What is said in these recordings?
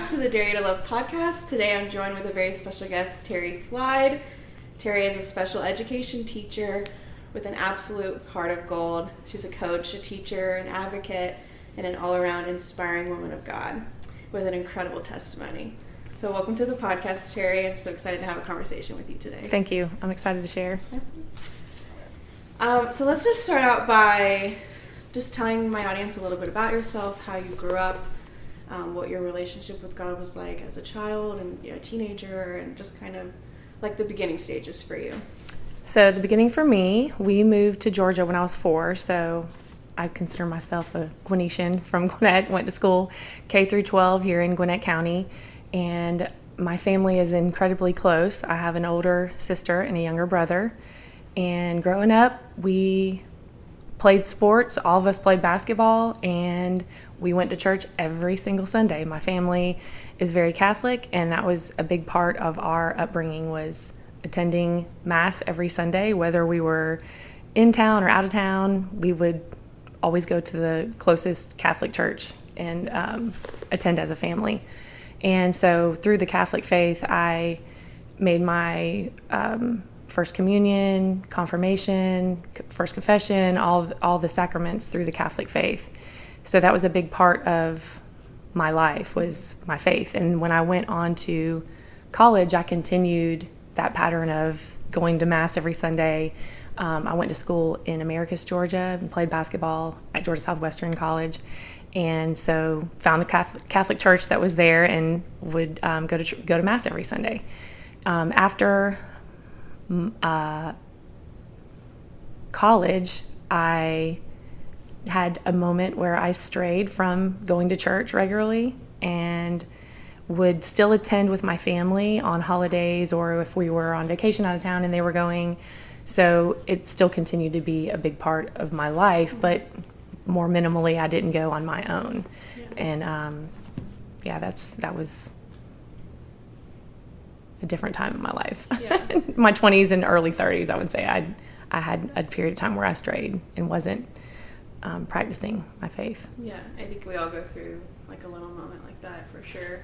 back to the Dare to Love podcast. Today I'm joined with a very special guest, Terri Slide. Terri is a special education teacher with an absolute heart of gold. She's a coach, a teacher, an advocate, and an all-around inspiring woman of God with an incredible testimony. So welcome to the podcast, Terri. I'm so excited to have a conversation with you today. Thank you. I'm excited to share. So let's just start out by just telling my audience a little bit about yourself, how you grew up, what your relationship with God was like as a child and a teenager, and just kind of like the beginning stages for you. So the beginning for me, we moved to Georgia when I was 4, so I consider myself a Gwinnetian from Gwinnett. Went to school K through 12 here in Gwinnett County, and my family is incredibly close. I have an older sister and a younger brother, and growing up, we played sports. All of us played basketball, and we went to church every single Sunday. My family is very Catholic, and that was a big part of our upbringing, was attending Mass every Sunday. Whether we were in town or out of town, we would always go to the closest Catholic church and attend as a family. And so through the Catholic faith, I made my First Communion, confirmation, First Confession, all the sacraments through the Catholic faith. So that was a big part of my life, was my faith. And when I went on to college, I continued that pattern of going to Mass every Sunday. I went to school in Americus, Georgia, and played basketball at Georgia Southwestern College. And so found the Catholic church that was there and would go to Mass every Sunday. After college, I had a moment where I strayed from going to church regularly and would still attend with my family on holidays or if we were on vacation out of town and they were going. So it still continued to be a big part of my life, but more minimally, I didn't go on my own. Yeah. And that was a different time in my life. Yeah. My 20s and early 30s, I would say I had a period of time where I strayed and wasn't practicing my faith. Yeah, I think we all go through like a little moment like that for sure.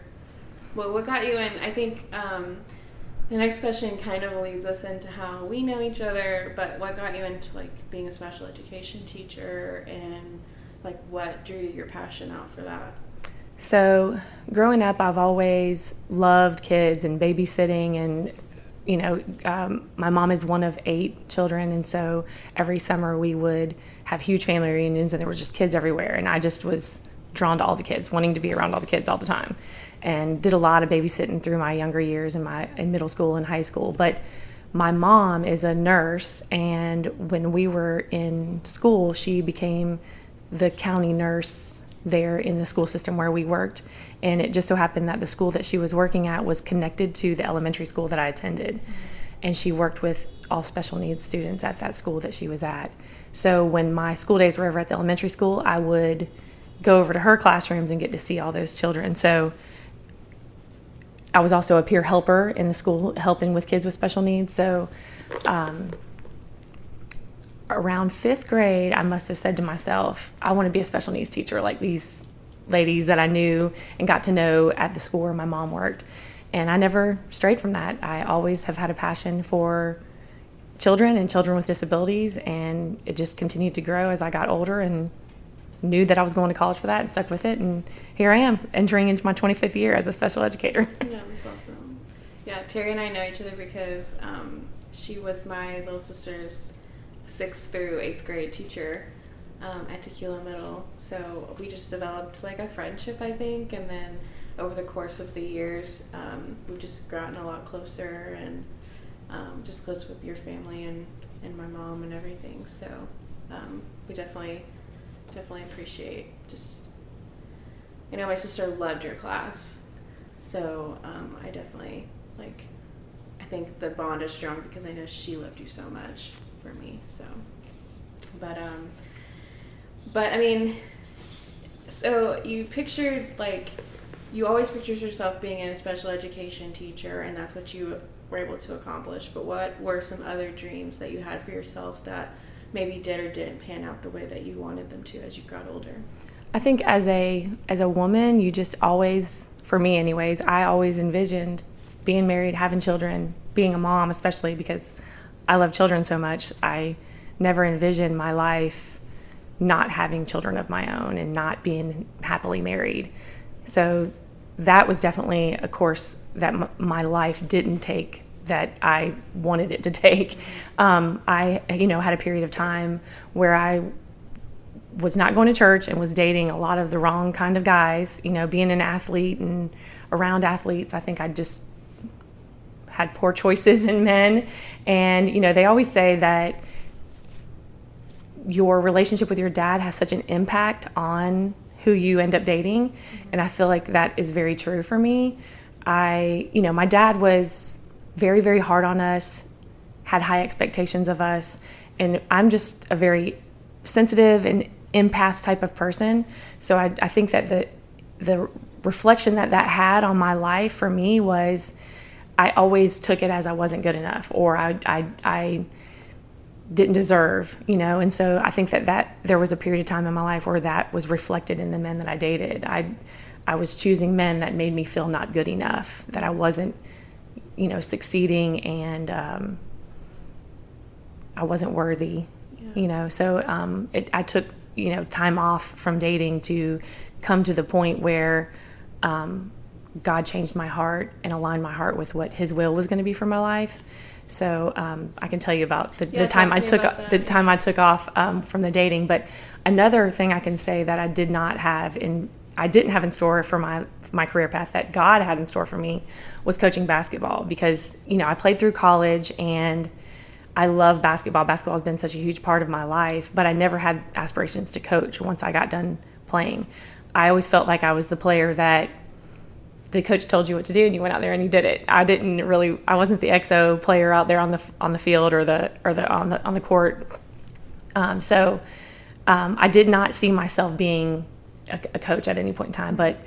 Well, what got you in? I think the next question kind of leads us into how we know each other, but what got you into like being a special education teacher, and like what drew your passion out for that? So growing up, I've always loved kids and babysitting, and my mom is one of 8 children, and so every summer we would have huge family reunions, and there were just kids everywhere, and I just was drawn to all the kids, wanting to be around all the kids all the time, and did a lot of babysitting through my younger years in middle school and high school. But my mom is a nurse, and when we were in school, she became the county nurse there in the school system where we worked, and it just so happened that the school that she was working at was connected to the elementary school that I attended. Mm-hmm. And she worked with all special needs students at that school that she was at. So when my school days were over at the elementary school, I would go over to her classrooms and get to see all those children. So I was also a peer helper in the school, helping with kids with special needs. So around 5th grade, I must have said to myself, I want to be a special needs teacher like these ladies that I knew and got to know at the school where my mom worked. And I never strayed from that. I always have had a passion for children and children with disabilities, and it just continued to grow as I got older and knew that I was going to college for that and stuck with it. And here I am, entering into my 25th year as a special educator. Yeah, that's awesome. Yeah, Terri and I know each other because she was my little sister's 6th through 8th grade teacher at Tequila Middle. So we just developed like a friendship, I think, and then over the course of the years, we've just gotten a lot closer and just close with your family and my mom and everything. So we definitely appreciate just, my sister loved your class. So I definitely I think the bond is strong because I know she loved you so much for me. So, but I mean, so you always pictured yourself being a special education teacher, and that's what you were able to accomplish. But what were some other dreams that you had for yourself that maybe did or didn't pan out the way that you wanted them to as you got older? I think as a woman, you just always, for me anyways, I always envisioned being married, having children, being a mom, especially because I love children so much. I never envisioned my life not having children of my own and not being happily married. So that was definitely a course that my life didn't take that I wanted it to take. I, had a period of time where I was not going to church and was dating a lot of the wrong kind of guys. Being an athlete and around athletes, I think I just had poor choices in men. And, they always say that your relationship with your dad has such an impact on who you end up dating. And I feel like that is very true for me. My dad was very, very hard on us, had high expectations of us. And I'm just a very sensitive and empath type of person. So I think that the reflection that had on my life for me was I always took it as I wasn't good enough, or I didn't deserve, and so I think that there was a period of time in my life where that was reflected in the men that I dated. I was choosing men that made me feel not good enough, that I wasn't, succeeding, and I wasn't worthy, so I took, time off from dating to come to the point where God changed my heart and aligned my heart with what His will was going to be for my life. So I can tell you about the time I took off from the dating. But another thing I can say that I didn't have in store for my career path that God had in store for me was coaching basketball, because I played through college and I love basketball. Basketball has been such a huge part of my life, but I never had aspirations to coach once I got done playing. I always felt like I was the player that the coach told you what to do and you went out there and you did it. I wasn't the XO player out there on the field or on the court. So I did not see myself being a coach at any point in time. But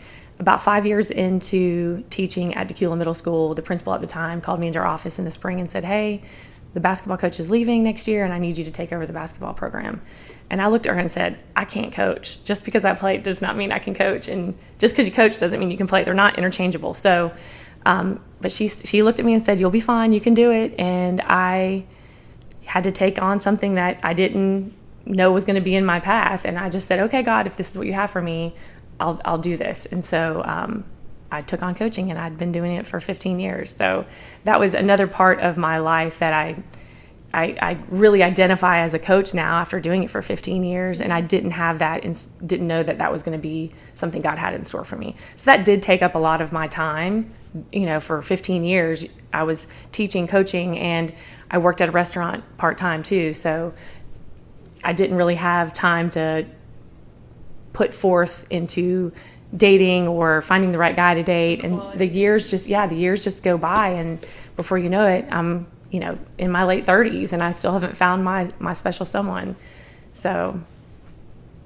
about 5 years into teaching at Tequila Middle School, the principal at the time called me into our office in the spring and said, "Hey, the basketball coach is leaving next year and I need you to take over the basketball program." And I looked at her and said, "I can't coach. Just because I played does not mean I can coach. And just because you coach doesn't mean you can play. They're not interchangeable." So, but she looked at me and said, "You'll be fine. You can do it." And I had to take on something that I didn't know was going to be in my path. And I just said, "Okay, God, if this is what you have for me, I'll do this." And so I took on coaching, and I'd been doing it for 15 years. So that was another part of my life that I really identify as a coach now after doing it for 15 years. And I didn't have that and didn't know that was going to be something God had in store for me. So that did take up a lot of my time. For 15 years, I was teaching, coaching, and I worked at a restaurant part-time too. So I didn't really have time to put forth into dating or finding the right guy to date. And the years just go by, and before you know it, I'm in my late 30s and I still haven't found my special someone. So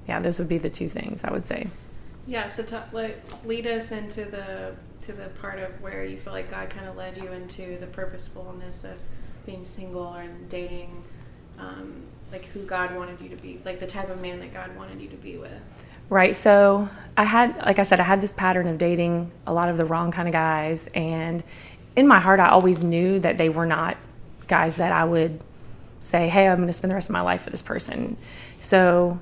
yeah, those would be the two things I would say. Yeah, so lead us into the part of where you feel like God kind of led you into the purposefulness of being single and dating, like who God wanted you to be, like the type of man that God wanted you to be with. Right. So I had this pattern of dating a lot of the wrong kind of guys. And in my heart, I always knew that they were not guys that I would say, "Hey, I'm going to spend the rest of my life with this person." So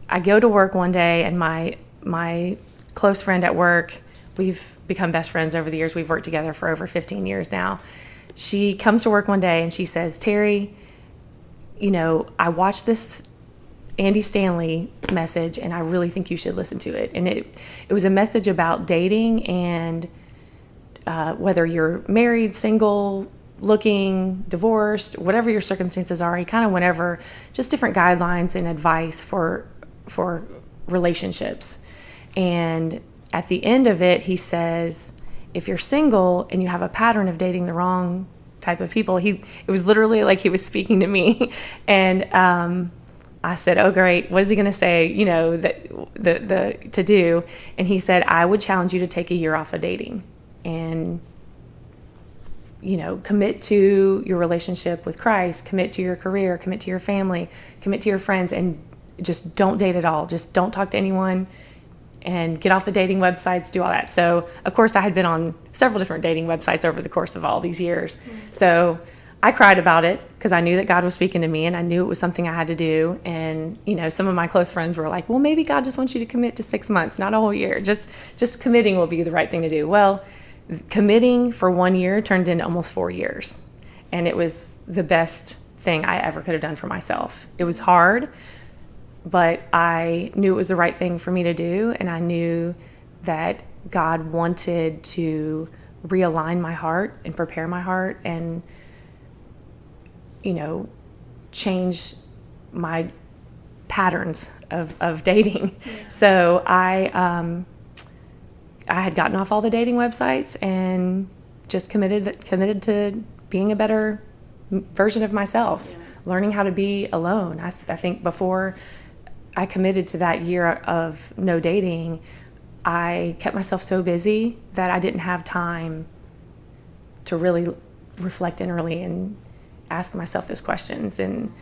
I go to work one day, and my close friend at work, we've become best friends over the years. We've worked together for over 15 years now. She comes to work one day and she says, "Terri, I watched this Andy Stanley message and I really think you should listen to it." And it was a message about dating and whether you're married, single, looking, divorced, whatever your circumstances are, he kind of went over just different guidelines and advice for relationships. And at the end of it, he says, if you're single and you have a pattern of dating the wrong type of people, it was literally like he was speaking to me. And I said, "Oh, great. What is he going to say, that to do?" And he said, "I would challenge you to take a year off of dating and, commit to your relationship with Christ, commit to your career, commit to your family, commit to your friends, and just don't date at all. Just don't talk to anyone and get off the dating websites, do all that. So, of course, I had been on several different dating websites over the course of all these years. So I cried about it because I knew that God was speaking to me and I knew it was something I had to do. And, some of my close friends were like, well, maybe God just wants you to commit to 6 months, not a whole year. Just committing will be the right thing to do. Well, committing for 1 year turned into almost 4 years. And it was the best thing I ever could have done for myself. It was hard, but I knew it was the right thing for me to do. And I knew that God wanted to realign my heart and prepare my heart and, change my patterns of dating. Yeah. So I had gotten off all the dating websites and just committed to being a better version of myself, learning how to be alone. I think before I committed to that year of no dating, I kept myself so busy that I didn't have time to really reflect inwardly and ask myself those questions and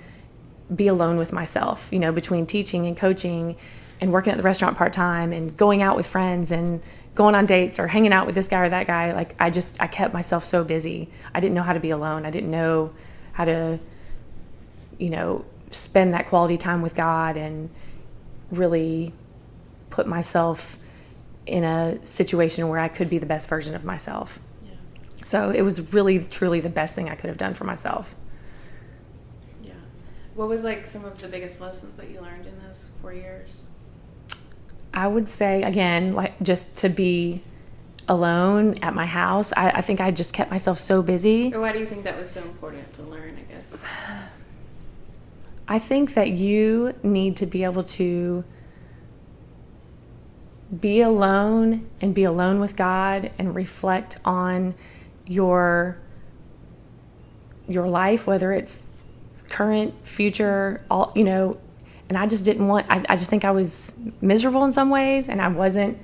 be alone with myself, between teaching and coaching and working at the restaurant part-time and going out with friends and going on dates or hanging out with this guy or that guy. Like I kept myself so busy. I didn't know how to be alone. I didn't know how to, spend that quality time with God and really put myself in a situation where I could be the best version of myself. Yeah. So it was really, truly the best thing I could have done for myself. Yeah. What was some of the biggest lessons that you learned in those 4 years? I would say, again, just to be alone at my house. I think I just kept myself so busy. Or why do you think that was so important to learn, I guess? I think that you need to be able to be alone and be alone with God and reflect on your life, whether it's current, future, all, and I just didn't want, I just think I was miserable in some ways, and I wasn't,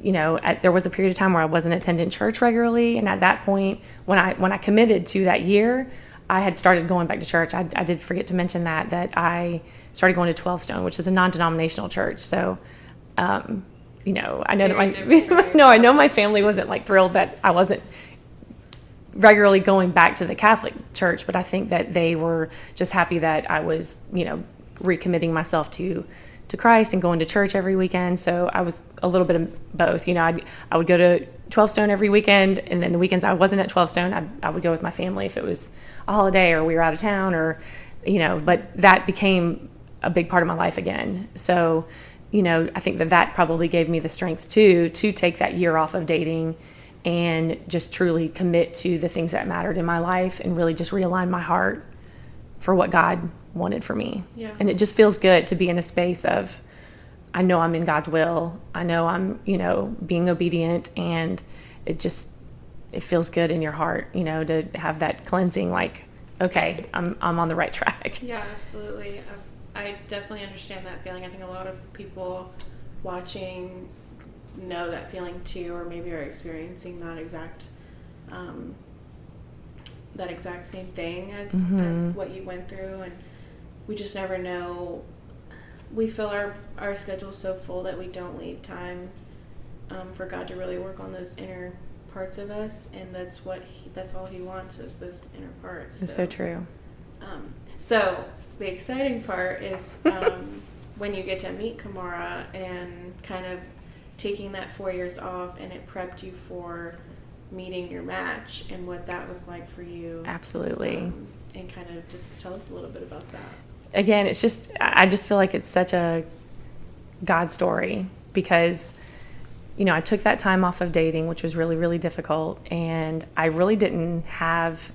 there was a period of time where I wasn't attending church regularly, and at that point, when I committed to that year, I had started going back to church. I did forget to mention that I started going to 12 Stone, which is a non-denominational church. So, I know that I know my family wasn't thrilled that I wasn't regularly going back to the Catholic church, but I think that they were just happy that I was, recommitting myself to Christ and going to church every weekend. So I was a little bit of both. I would go to 12 Stone every weekend, and then the weekends I wasn't at 12 Stone, I would go with my family if it was a holiday or we were out of town or, but that became a big part of my life again. So, I think that probably gave me the strength to take that year off of dating and just truly commit to the things that mattered in my life and really just realign my heart for what God wanted for me. Yeah. And it just feels good to be in a space of, I know I'm in God's will. I know I'm, being obedient, and it feels good in your heart, to have that cleansing, okay, I'm on the right track. Yeah, absolutely. I definitely understand that feeling. I think a lot of people watching know that feeling too, or maybe are experiencing that exact same thing as what you went through, and we just never know. We fill our schedule so full that we don't leave time for God to really work on those inner parts of us, and that's all He wants is those inner parts. It's so true. So the exciting part is when you get to meet Kamara and kind of taking that 4 years off, and it prepped you for meeting your match and what that was like for you. Absolutely. And kind of just tell us a little bit about that. Again, I just feel like it's such a God story because, I took that time off of dating, which was really, really difficult. And I really didn't have,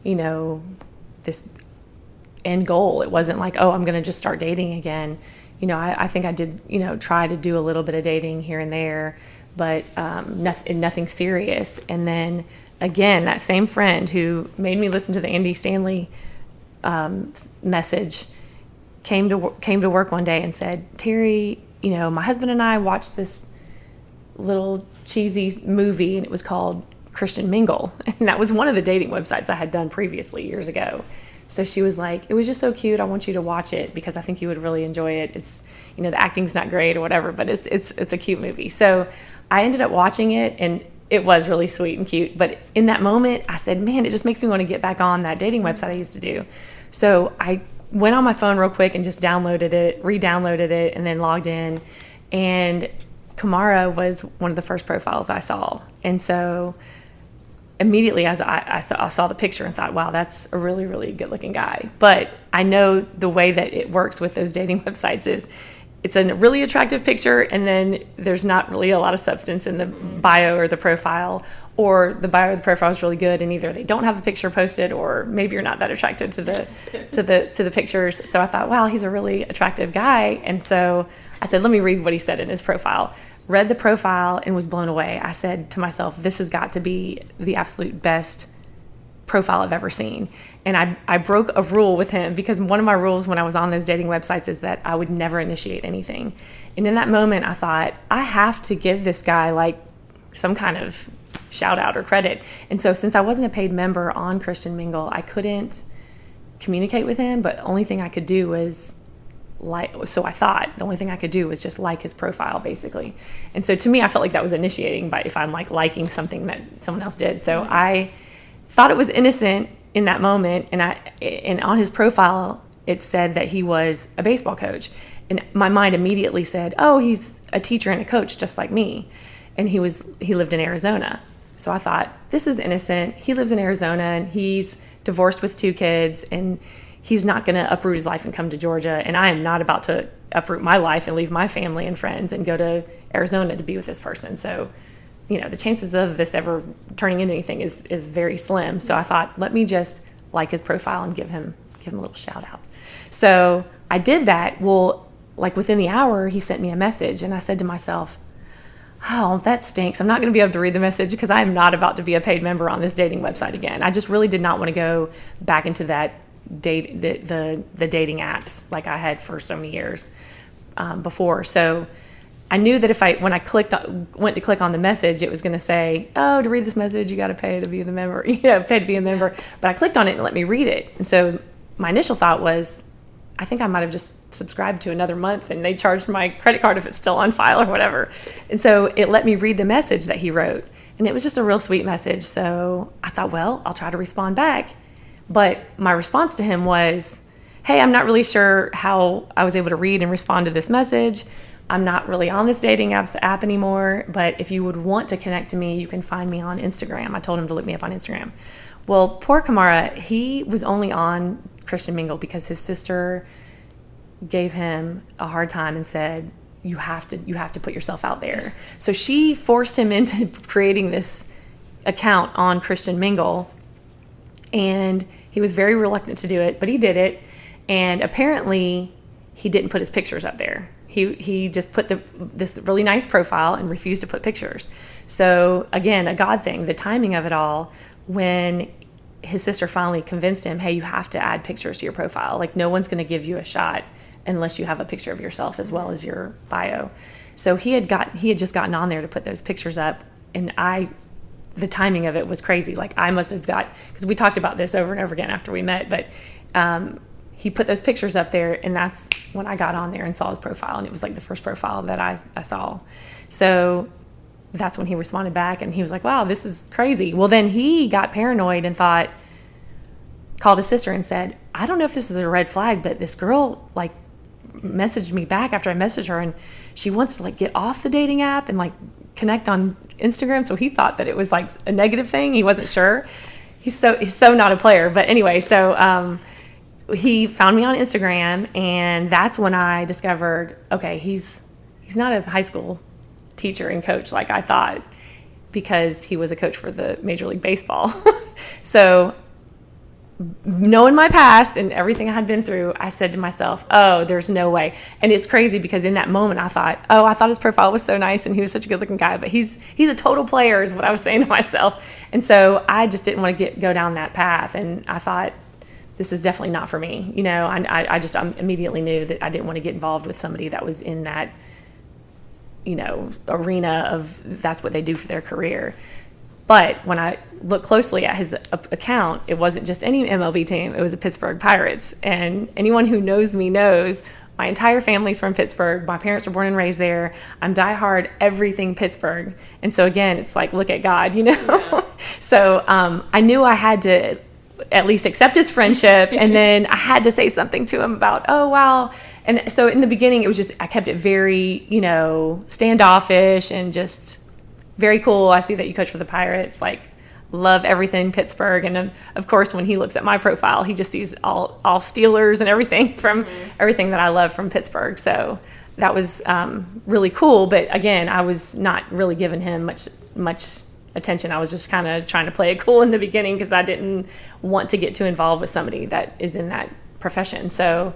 this end goal. It wasn't like, oh, I'm going to just start dating again. I think I did, try to do a little bit of dating here and there, but nothing serious. And then again, that same friend who made me listen to the Andy Stanley message came to work one day and said, Terry, my husband and I watched this little cheesy movie, and it was called Christian Mingle. And that was one of the dating websites I had done previously years ago. So she was like, it was just so cute. I want you to watch it because I think you would really enjoy it. It's, the acting's not great or whatever, but it's a cute movie. So I ended up watching it, and it was really sweet and cute. But in that moment, I said, man, it just makes me want to get back on that dating website I used to do. So I went on my phone real quick and just downloaded it, re-downloaded it, and then logged in. And Kamara was one of the first profiles I saw. And so immediately as I saw the picture and thought, wow, that's a really, really good looking guy. But I know the way that it works with those dating websites is it's a really attractive picture, and then there's not really a lot of substance in the bio or the profile, or the bio or the profile is really good and either they don't have a picture posted, or maybe you're not that attracted to the pictures. So I thought, wow, he's a really attractive guy. And so I said, let me read what he said in his profile. Read the profile and was blown away. I said to myself, this has got to be the absolute best profile I've ever seen. And I broke a rule with him, because one of my rules when I was on those dating websites is that I would never initiate anything. And in that moment, I thought, I have to give this guy like some kind of shout out or credit. And so since I wasn't a paid member on Christian Mingle, I couldn't communicate with him, but the only thing I could do was so I thought the only thing I could do was just like his profile, basically. And so to me, I felt like that was initiating, but if I'm like liking something that someone else did. So I thought it was innocent in that moment, and on his profile it said that he was a baseball coach, and my mind immediately said, oh, he's a teacher and a coach just like me. And he lived in Arizona. So I thought, this is innocent. He lives in Arizona and he's divorced with 2 kids, and he's not going to uproot his life and come to Georgia, and I am not about to uproot my life and leave my family and friends and go to Arizona to be with this person. So the chances of this ever turning into anything is very slim. So I thought, let me just like his profile and give him a little shout out. So I did that. Well, like within the hour, he sent me a message, and I said to myself, oh, that stinks. I'm not going to be able to read the message because I am not about to be a paid member on this dating website again. I just really did not want to go back into that the dating apps like I had for so many years before. So I knew that when I went to click on the message, it was going to say, oh, to read this message, you got to pay to be the member, pay to be a member. But I clicked on it and it let me read it. And so my initial thought was, I think I might have just subscribed to another month and they charged my credit card if it's still on file or whatever. And so it let me read the message that he wrote. And it was just a real sweet message. So I thought, well, I'll try to respond back. But my response to him was, hey, I'm not really sure how I was able to read and respond to this message. I'm not really on this dating app anymore, but if you would want to connect to me, you can find me on Instagram. I told him to look me up on Instagram. Well, poor Kamara, he was only on Christian Mingle because his sister gave him a hard time and said, you have to put yourself out there. So she forced him into creating this account on Christian Mingle, and he was very reluctant to do it, but he did it. And apparently he didn't put his pictures up there. He just put this really nice profile and refused to put pictures. So again, a God thing, the timing of it all, when his sister finally convinced him, hey, you have to add pictures to your profile. Like, no one's going to give you a shot unless you have a picture of yourself as well as your bio. So he had just gotten on there to put those pictures up, and the timing of it was crazy. Like, I must have because we talked about this over and over again after we met, but he put those pictures up there, and that's when I got on there and saw his profile, and it was like the first profile that I saw. So that's when he responded back, and he was like, wow, this is crazy. Well, then he got paranoid and called his sister and said, I don't know if this is a red flag, but this girl like messaged me back after I messaged her, and she wants to like get off the dating app and like connect on Instagram. So he thought that it was like a negative thing. He wasn't sure. He's so not a player. But anyway, so he found me on Instagram, and that's when I discovered, okay, he's not a high school teacher and coach like I thought, because he was a coach for the Major League Baseball. So knowing my past and everything I had been through, I said to myself, oh, there's no way. And it's crazy because in that moment I thought his profile was so nice and he was such a good looking guy, but he's a total player is what I was saying to myself. And so I just didn't want to go down that path. And I thought, this is definitely not for me. I immediately knew that I didn't want to get involved with somebody that was in that, arena of that's what they do for their career. But when I looked closely at his account, it wasn't just any MLB team, it was the Pittsburgh Pirates. And anyone who knows me knows my entire family's from Pittsburgh. My parents were born and raised there. I'm diehard everything Pittsburgh. And so again, it's like, look at God, Yeah. So I knew I had to at least accept his friendship. And then I had to say something to him about, oh, wow. And so in the beginning, it was just, I kept it very, standoffish and just very cool. I see that you coach for the Pirates. Like, love everything Pittsburgh. And of course, when he looks at my profile, he just sees all Steelers and everything from everything that I love from Pittsburgh. So that was really cool. But again, I was not really giving him much attention. I was just kind of trying to play it cool in the beginning because I didn't want to get too involved with somebody that is in that profession. So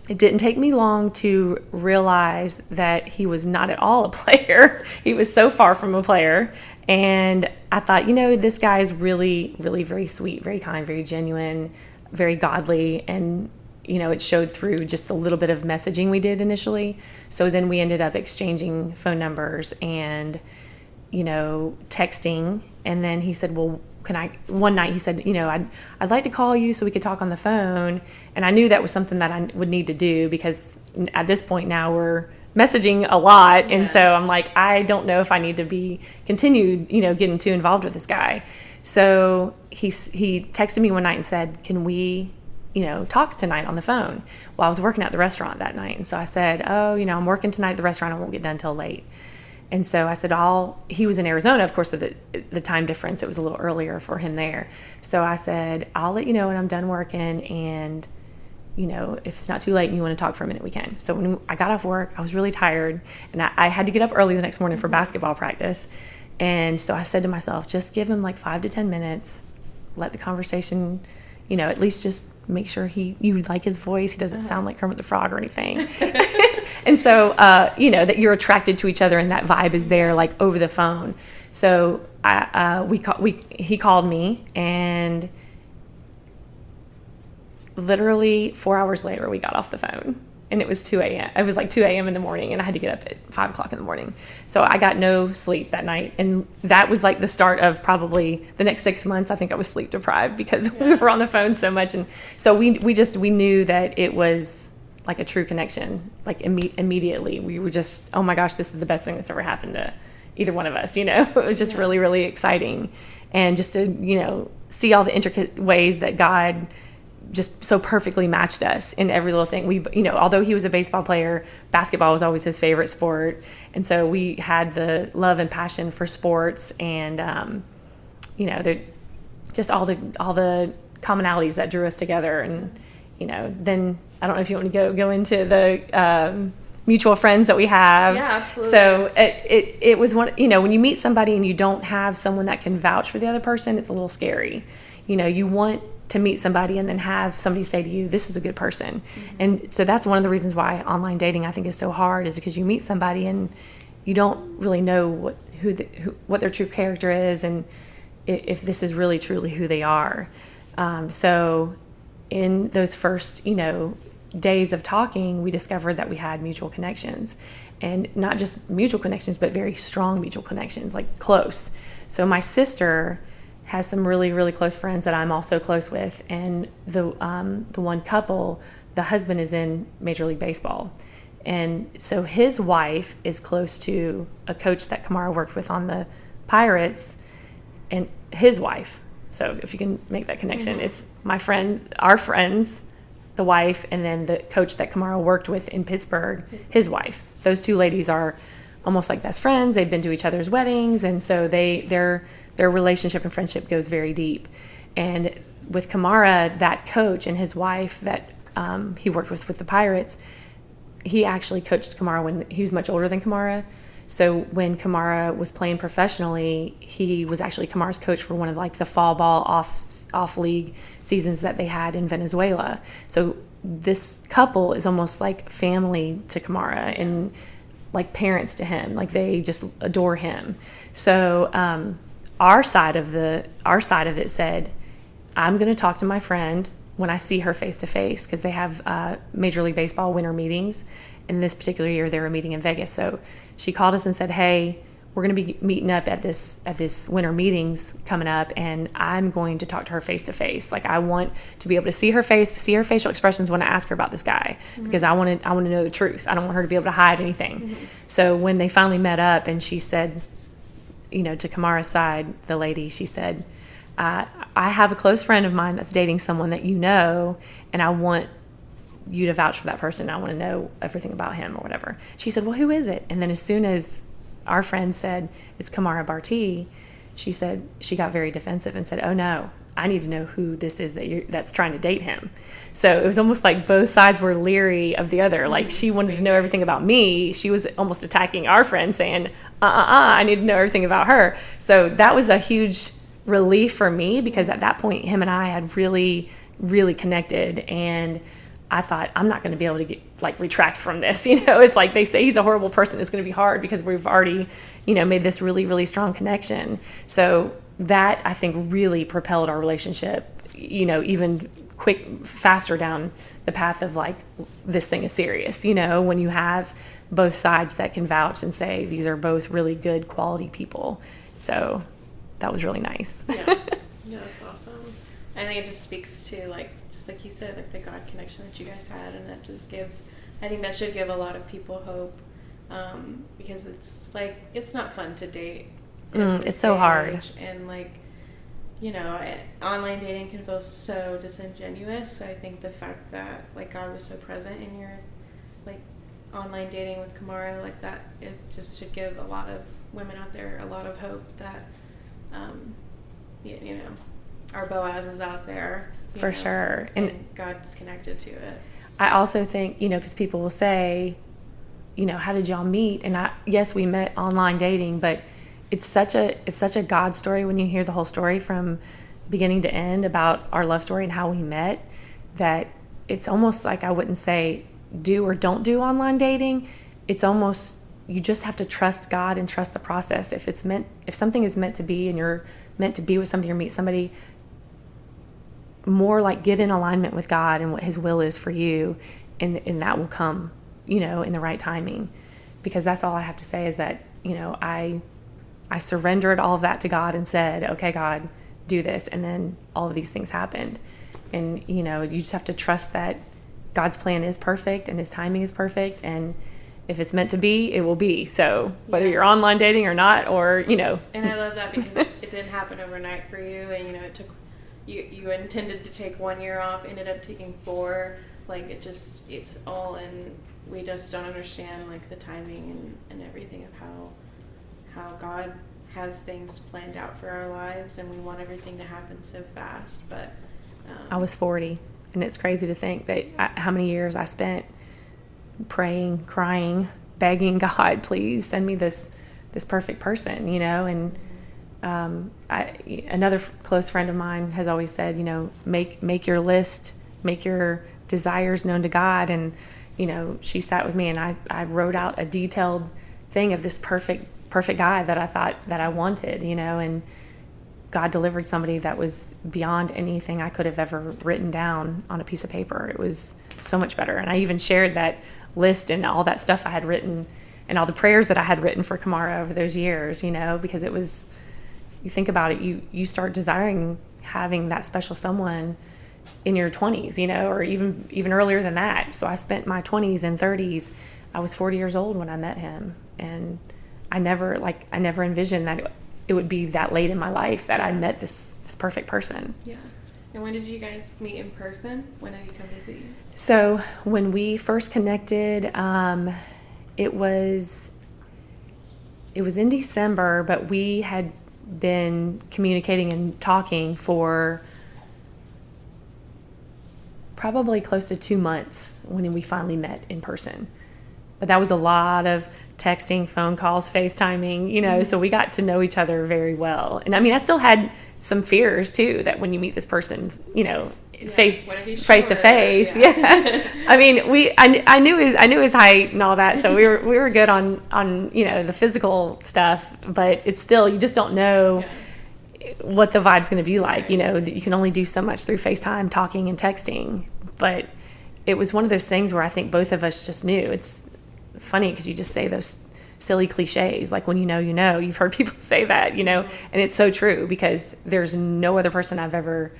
it didn't take me long to realize that he was not at all a player. He was so far from a player. And I thought, this guy is really, really very sweet, very kind, very genuine, very godly. And, it showed through just the little bit of messaging we did initially. So then we ended up exchanging phone numbers and, texting. And then he said, well, one night he said, I'd like to call you so we could talk on the phone. And I knew that was something that I would need to do because at this point now we're messaging a lot. And so I'm like, I don't know if I need to be continued, getting too involved with this guy. So he texted me one night and said, can we, talk tonight on the phone? Well, I was working at the restaurant that night. And so I said, oh, I'm working tonight at the restaurant. I won't get done till late. And so I said, he was in Arizona, of course, with the time difference. It was a little earlier for him there. So I said, I'll let you know when I'm done working. And, if it's not too late and you want to talk for a minute, we can. So when I got off work, I was really tired. And I had to get up early the next morning for basketball practice. And so I said to myself, just give him like 5 to 10 minutes. Let the conversation, at least just make sure you like his voice. He doesn't sound like Kermit the Frog or anything. And so, that you're attracted to each other and that vibe is there, like over the phone. So he called me, and literally 4 hours later, we got off the phone. And it was 2 a.m. It was like 2 a.m. in the morning, and I had to get up at 5 o'clock in the morning. So I got no sleep that night. And that was like the start of probably the next 6 months. I think I was sleep deprived because we were on the phone so much. And so we knew that it was like a true connection. Like immediately we were just, oh my gosh, this is the best thing that's ever happened to either one of us. It was just really, really exciting. And just to, see all the intricate ways that God just so perfectly matched us in every little thing. We, although he was a baseball player, basketball was always his favorite sport. And so we had the love and passion for sports, and, just all the commonalities that drew us together. And, then I don't know if you want to go into the, mutual friends that we have. Yeah, absolutely. So it was one, when you meet somebody and you don't have someone that can vouch for the other person, it's a little scary. You want to meet somebody and then have somebody say to you, this is a good person. Mm-hmm. And so that's one of the reasons why online dating I think is so hard, is because you meet somebody and you don't really know what their true character is and if this is really truly who they are. So in those first, days of talking, we discovered that we had mutual connections, and not just mutual connections, but very strong mutual connections, like close. So my sister has some really, really close friends that I'm also close with. And the one couple, the husband is in Major League Baseball. And so his wife is close to a coach that Kamara worked with on the Pirates, and his wife. So if you can make that connection, it's my friend, our friends, the wife, and then the coach that Kamara worked with in Pittsburgh, his wife. Those two ladies are almost like best friends. They've been to each other's weddings. And so their relationship and friendship goes very deep. And with Kamara, that coach and his wife that he worked with the Pirates, he actually coached Kamara when he was much older than Kamara. So when Kamara was playing professionally, he was actually Kamara's coach for one of like the fall ball off league seasons that they had in Venezuela. So this couple is almost like family to Kamara and like parents to him. Like they just adore him. So our side of it said, I'm going to talk to my friend when I see her face to face, because they have Major League Baseball winter meetings. And this particular year they were meeting in Vegas. So she called us and said, hey, we're going to be meeting up at this winter meetings coming up, and I'm going to talk to her face to face. Like, I want to be able to see her face, see her facial expressions when I ask her about this guy, because I want to know the truth. I don't want her to be able to hide anything. So when they finally met up, and she said, you know, to Kamara's side, the lady, she said, I have a close friend of mine that's dating someone that you know, and I want you to vouch for that person. I want to know everything about him or whatever. She said, well, who is it? And then as soon as our friend said, it's Kamara Barti, she said, she got very defensive and said, oh no, I need to know who this is that's trying to date him. So it was almost like both sides were leery of the other. Like, she wanted to know everything about me. She was almost attacking our friend, saying, I need to know everything about her. So that was a huge relief for me, because at that point, him and I had really, really connected, and I thought, I'm not going to be able to retract from this. You know, if like they say he's a horrible person, it's going to be hard, because we've already, you know, made this really, really strong connection. So that, I think, really propelled our relationship, you know, even faster down the path of like, this thing is serious, you know, when you have both sides that can vouch and say, these are both really good quality people. So that was really nice. Yeah, that's awesome. I think it just speaks to, like, just like you said, like the God connection that you guys had, and that just gives, I think that should give a lot of people hope, because it's like, it's not fun to date. It's so hard. And like, you know, online dating can feel so disingenuous. So I think the fact that like God was so present in your like online dating with Kamara, like that, it just should give a lot of women out there a lot of hope that, you know, our Boaz is out there. For sure. And God's connected to it. I also think, you know, because people will say, you know, how did y'all meet? And yes, we met online dating, but it's such a God story when you hear the whole story from beginning to end about our love story and how we met, that it's almost like, I wouldn't say do or don't do online dating. It's almost, you just have to trust God and trust the process. If something is meant to be, and you're meant to be with somebody or meet somebody, more like get in alignment with God and what his will is for you, and that will come, you know, in the right timing. Because that's all I have to say is that, you know, I surrendered all of that to God and said, okay, God, do this. And then all of these things happened. And, you know, you just have to trust that God's plan is perfect and his timing is perfect. And if it's meant to be, it will be. So whether you're online dating or not, or, you know. And I love that, because it didn't happen overnight for you. And, you know, it took, you intended to take 1 year off, ended up taking 4. Like, it's all in, we just don't understand like the timing and everything of how God has things planned out for our lives, and we want everything to happen so fast. But I was 40, and it's crazy to think that how many years I spent praying, crying, begging God, please send me this perfect person, you know. And another close friend of mine has always said, you know, make your list, make your desires known to God. And, you know, she sat with me, and I wrote out a detailed thing of this perfect guy that I thought that I wanted, you know. And God delivered somebody that was beyond anything I could have ever written down on a piece of paper. It was so much better. And I even shared that list and all that stuff I had written, and all the prayers that I had written for Kamara over those years, you know, because it was, you think about it, you start desiring having that special someone in your 20s, you know, or even earlier than that. So I spent my 20s and 30s. I was 40 years old when I met him, and I never envisioned that it would be that late in my life that I met this perfect person. Yeah. And when did you guys meet in person? When did he come visit you? So when we first connected, it was in December, but we had been communicating and talking for probably close to 2 months when we finally met in person. But that was a lot of texting, phone calls, FaceTiming, you know, so we got to know each other very well. And I mean, I still had some fears too, that when you meet this person, you know, face to face. Yeah. I mean, I knew his height and all that. So we were good on, you know, the physical stuff, but it's still, you just don't know what the vibe's going to be like. You know, that you can only do so much through FaceTime, talking and texting. But it was one of those things where I think both of us just knew. It's funny because you just say those silly cliches. Like, when you know, you've heard people say that, and it's so true, because there's no other person I've ever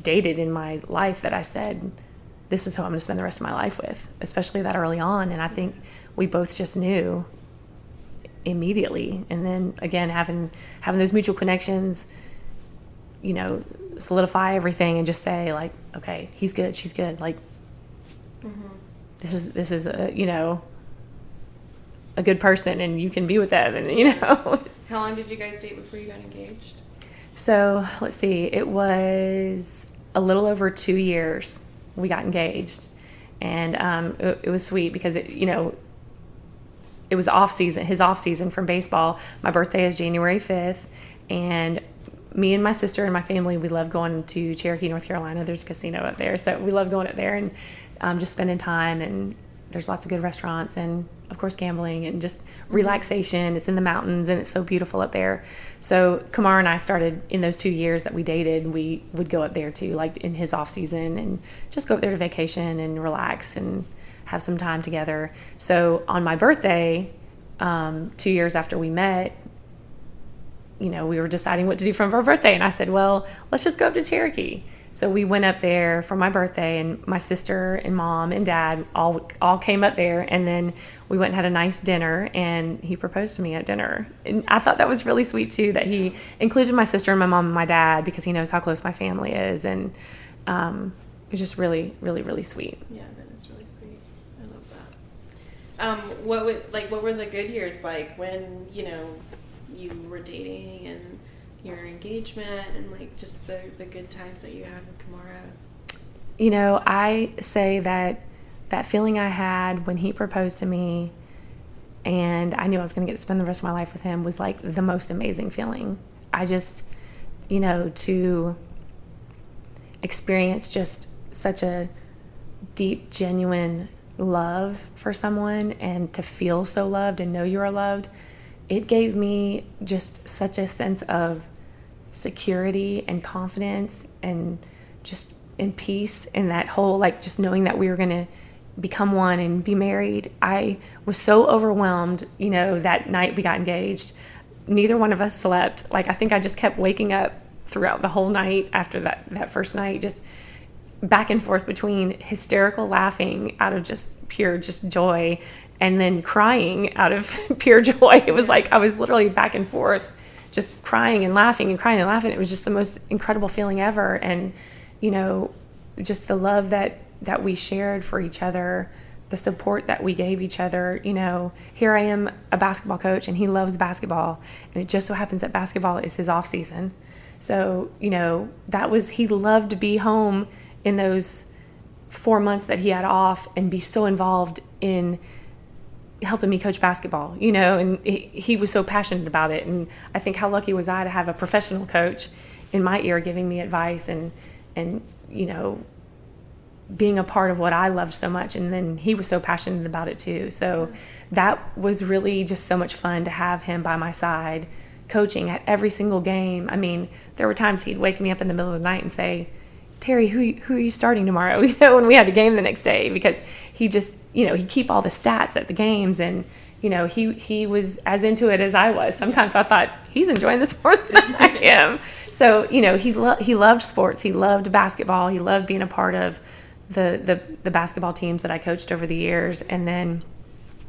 dated in my life that I said, this is who I'm going to spend the rest of my life with, especially that early on. And I think we both just knew immediately. And then again, having those mutual connections, solidify everything and just say, like, okay, he's good, she's good. Like, this is a good person, and you can be with them. And, How long did you guys date before you got engaged? So let's see, it was a little over 2 years we got engaged. And it was sweet because it was off season, his off season from baseball. My birthday is January 5th, and me and my sister and my family, we love going to Cherokee, North Carolina. There's a casino up there, so we love going up there and just spending time. And there's lots of good restaurants and, of course, gambling and just relaxation. It's in the mountains, and it's so beautiful up there. So Kamar and I started, in those 2 years that we dated, we would go up there too, like in his off season, and just go up there to vacation and relax and have some time together. So on my birthday, 2 years after we met, we were deciding what to do for our birthday. And I said, well, let's just go up to Cherokee. So we went up there for my birthday, and my sister and mom and dad all came up there. And then we went and had a nice dinner, and he proposed to me at dinner. And I thought that was really sweet too, that he included my sister and my mom and my dad, because he knows how close my family is. And it was just really, really, really sweet. Yeah, that is really sweet. I love that. What were the good years like when, you were dating, and your engagement, and like just the good times that you had with Kamara? I say that feeling I had when he proposed to me, and I knew I was going to get to spend the rest of my life with him, was like the most amazing feeling. I just, to experience just such a deep, genuine love for someone, and to feel so loved and know you are loved, it gave me just such a sense of security and confidence, and just in peace, in that whole, like, just knowing that we were going to become one and be married. I was so overwhelmed, that night we got engaged. Neither one of us slept. Like, I think I just kept waking up throughout the whole night after that first night, just back and forth between hysterical laughing out of just pure joy, and then crying out of pure joy. It was like I was literally back and forth, just crying and laughing and crying and laughing. It was just the most incredible feeling ever. And, just the love that we shared for each other, the support that we gave each other. Here I am, a basketball coach, and he loves basketball. And it just so happens that basketball is his off season. So, he loved to be home in those 4 months that he had off, and be so involved in helping me coach basketball, and he was so passionate about it. And I think, how lucky was I to have a professional coach in my ear giving me advice and being a part of what I loved so much. And then he was so passionate about it too. So that was really just so much fun to have him by my side, coaching at every single game. I mean, there were times he'd wake me up in the middle of the night and say, Terry, who are you starting tomorrow? When we had a game the next day, because he just, he'd keep all the stats at the games, and, he was as into it as I was. Sometimes I thought, he's enjoying the sport than I am. So, he loved sports. He loved basketball. He loved being a part of the basketball teams that I coached over the years. And then,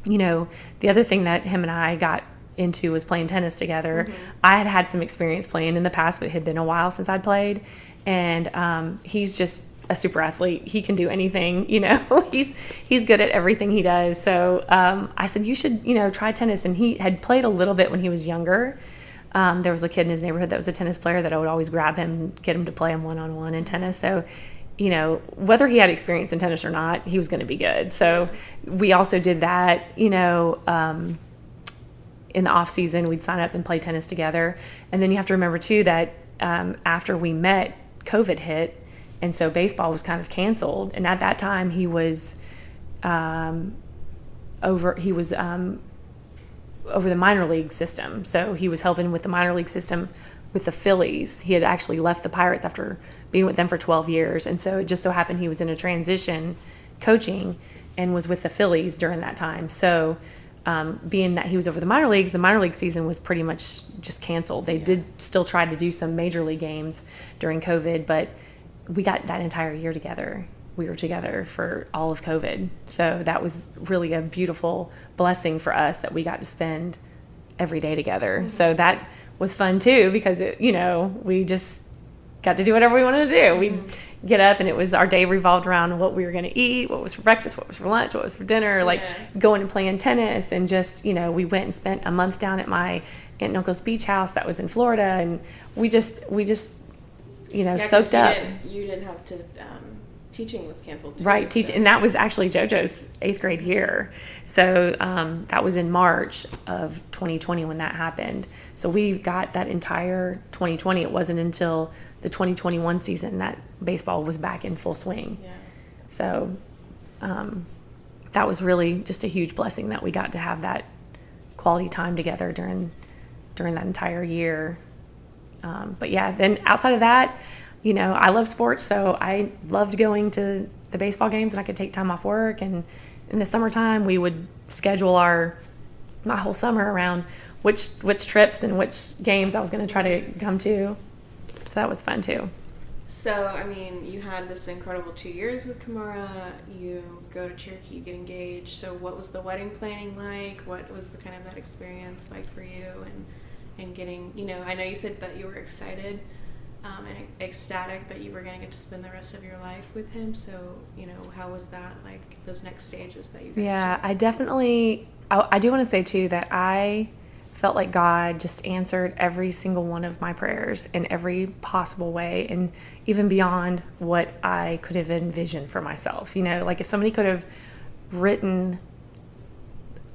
the other thing that him and I got into was playing tennis together. I had some experience playing in the past, but it had been a while since I'd played. And he's just a super athlete. He can do anything, he's good at everything he does. So I said, you should, try tennis. And he had played a little bit when he was younger. There was a kid in his neighborhood that was a tennis player that I would always grab him and get him to play him one-on-one in tennis. So, whether he had experience in tennis or not, he was going to be good. So we also did that, in the off season, we'd sign up and play tennis together. And then you have to remember too that after we met, COVID hit, and so baseball was kind of canceled. And at that time, he was over the minor league system. So he was helping with the minor league system with the Phillies. He had actually left the Pirates after being with them for 12 years. And so it just so happened he was in a transition coaching and was with the Phillies during that time. So being that he was over the minor leagues, the minor league season was pretty much just canceled. They did still try to do some major league games during COVID, but we got that entire year together. We were together for all of COVID. So that was really a beautiful blessing for us that we got to spend every day together. Mm-hmm. So that was fun too, because we just got to do whatever we wanted to do. Mm-hmm. We'd get up and it was our day revolved around what we were going to eat, what was for breakfast, what was for lunch, what was for dinner, like going and playing tennis. And just, we went and spent a month down at my aunt and uncle's beach house that was in Florida. And we just soaked up. You didn't have to, teaching was canceled too. Right, teaching, and that was actually JoJo's 8th grade year. So that was in March of 2020 when that happened. So we got that entire 2020. It wasn't until the 2021 season that baseball was back in full swing. Yeah. So that was really just a huge blessing that we got to have that quality time together during that entire year. But yeah, then outside of that, I love sports, so I loved going to the baseball games, and I could take time off work. And in the summertime, we would schedule my whole summer around which trips and which games I was going to try to come to. So that was fun too. So, you had this incredible 2 years with Kamara. You go to Cherokee, you get engaged. So what was the wedding planning like? What was the kind of that experience like for you? And getting, I know you said that you were excited and ecstatic that you were going to get to spend the rest of your life with him. So, how was that, like, those next stages that you guys took? I definitely, I do want to say, too, that I felt like God just answered every single one of my prayers in every possible way, and even beyond what I could have envisioned for myself. Like if somebody could have written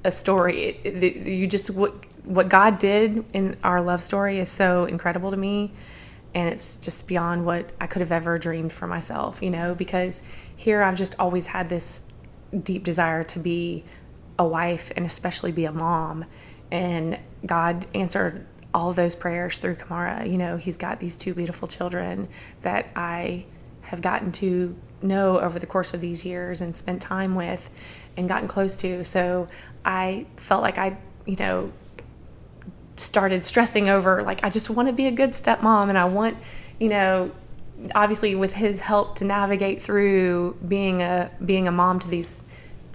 a story, what God did in our love story is so incredible to me. And it's just beyond what I could have ever dreamed for myself, because here I've just always had this deep desire to be a wife and especially be a mom. And God answered all of those prayers through Kamara. He's got these 2 beautiful children that I have gotten to know over the course of these years and spent time with and gotten close to. So I felt like I, started stressing over, like, I just want to be a good stepmom, and I want, obviously with his help to navigate through being a mom to these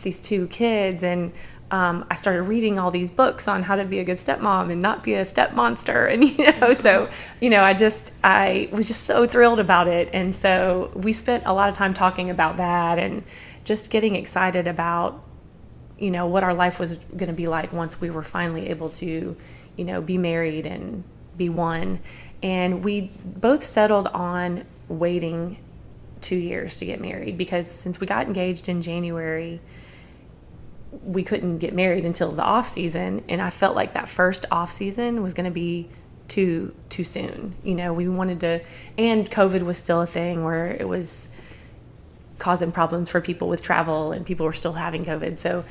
2 kids. And I started reading all these books on how to be a good stepmom and not be a step monster. And, so, I was just so thrilled about it. And so we spent a lot of time talking about that and just getting excited about, what our life was going to be like once we were finally able to, be married and be one. And we both settled on waiting 2 years to get married, because since we got engaged in January, we couldn't get married until the off season. And I felt like that first off season was going to be too soon. We wanted to, and COVID was still a thing where it was causing problems for people with travel, and people were still having COVID. So,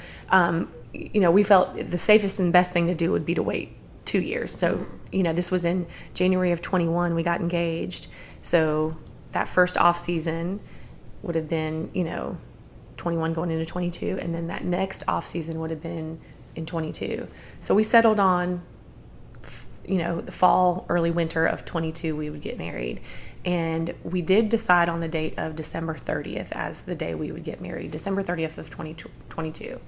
we felt the safest and best thing to do would be to wait 2 years. So, this was in January of 21, we got engaged. So that first off season would have been, 21 going into 22. And then that next off season would have been in 22. So we settled on, the fall, early winter of 22, we would get married. And we did decide on the date of December 30th as the day we would get married, December 30th of 2022.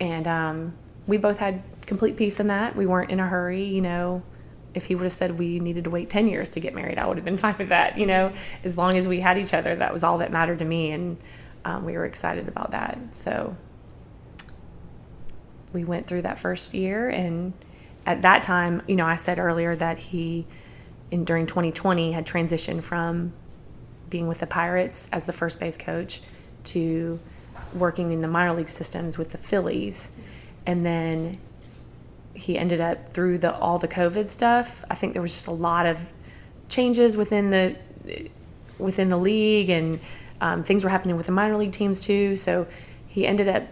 And we both had complete peace in that. We weren't in a hurry. If he would have said we needed to wait 10 years to get married, I would have been fine with that. As long as we had each other, that was all that mattered to me. And we were excited about that. So we went through that first year. And at that time, I said earlier that he, during 2020, had transitioned from being with the Pirates as the first base coach to working in the minor league systems with the Phillies. And then he ended up, through all the COVID stuff, I think there was just a lot of changes within the league, and things were happening with the minor league teams too. So he ended up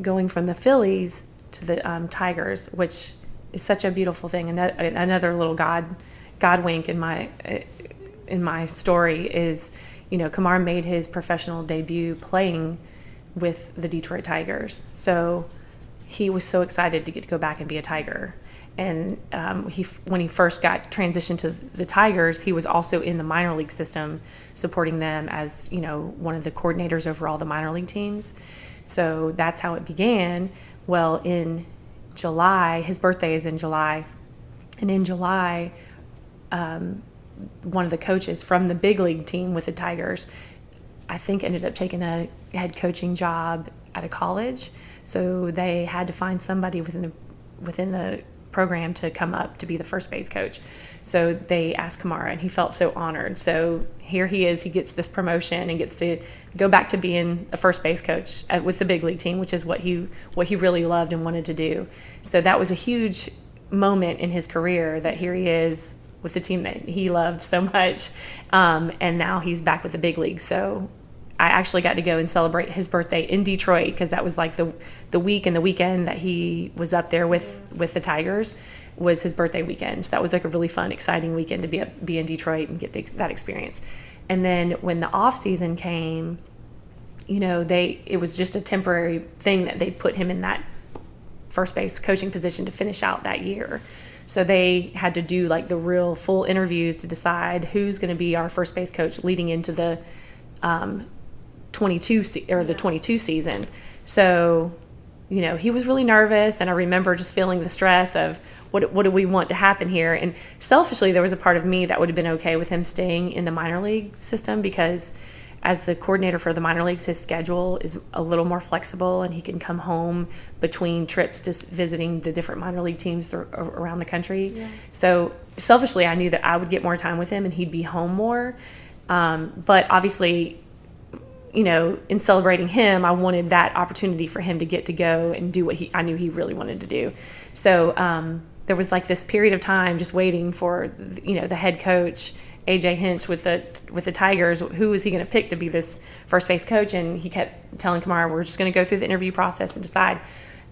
going from the Phillies to the Tigers, which is such a beautiful thing. And another little God wink in my story is, Kamar made his professional debut playing with the Detroit Tigers. So he was so excited to get to go back and be a Tiger. And when he first got transitioned to the Tigers, he was also in the minor league system, supporting them as, one of the coordinators over all the minor league teams. So that's how it began. Well, in July, his birthday is in July, and in July, one of the coaches from the big league team with the Tigers, I think, ended up taking a head coaching job at a college. So they had to find somebody within the program to come up to be the first base coach. So they asked Kamara, and he felt so honored. So here he is, he gets this promotion and gets to go back to being a first base coach with the big league team, which is what he really loved and wanted to do. So that was a huge moment in his career, that here he is with the team that he loved so much, and now he's back with the big league. So I actually got to go and celebrate his birthday in Detroit, because that was like the week and the weekend that he was up there with the Tigers was his birthday weekend. So that was like a really fun, exciting weekend to be in Detroit and get that experience. And then when the off season came, it was just a temporary thing that they put him in that first base coaching position to finish out that year. So they had to do like the real full interviews to decide who's going to be our first base coach leading into the 22 season. So, he was really nervous, and I remember just feeling the stress of what do we want to happen here? And selfishly, there was a part of me that would have been okay with him staying in the minor league system, because as the coordinator for the minor leagues, his schedule is a little more flexible, and he can come home between trips to visiting the different minor league teams around the country. Yeah. So selfishly, I knew that I would get more time with him and he'd be home more. But obviously, in celebrating him, I wanted that opportunity for him to get to go and do what I knew he really wanted to do. So there was like this period of time just waiting for, the head coach, AJ Hinch with the Tigers, who was he going to pick to be this first base coach? And he kept telling Kamara, we're just going to go through the interview process and decide.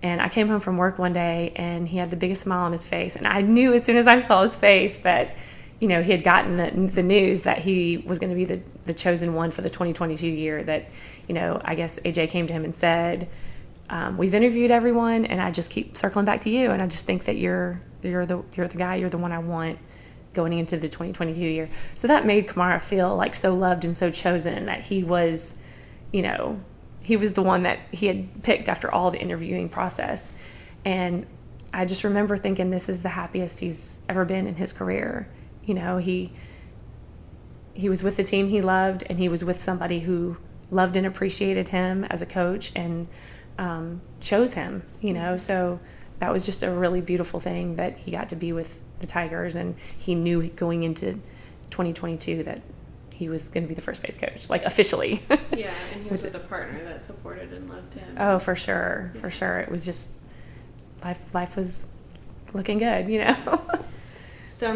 And I came home from work one day, and he had the biggest smile on his face. And I knew as soon as I saw his face that, he had gotten the news that he was going to be the chosen one for the 2022 year. That, I guess AJ came to him and said, we've interviewed everyone, and I just keep circling back to you. And I just think that you're the guy, you're the one I want going into the 2022 year. So that made Kamara feel like so loved and so chosen, that he was, he was the one that he had picked after all the interviewing process. And I just remember thinking, this is the happiest he's ever been in his career. He was with the team he loved, and he was with somebody who loved and appreciated him as a coach and chose him, So that was just a really beautiful thing, that he got to be with the Tigers, and he knew going into 2022 that he was going to be the first base coach, like officially. Yeah, and he was with a partner that supported and loved him. Oh, for sure, for sure. It was just, life was looking good, So,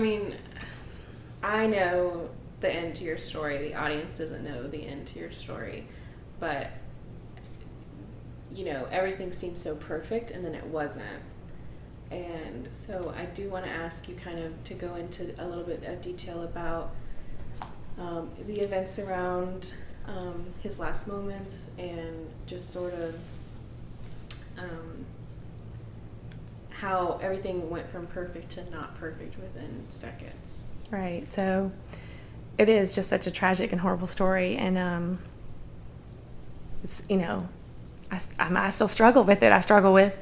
I know the end to your story. The audience doesn't know the end to your story. But, everything seemed so perfect, and then it wasn't. And so I do want to ask you kind of to go into a little bit of detail about the events around his last moments, and just sort of how everything went from perfect to not perfect within seconds. Right. So it is just such a tragic and horrible story. And, it's, I still struggle with it. I struggle with,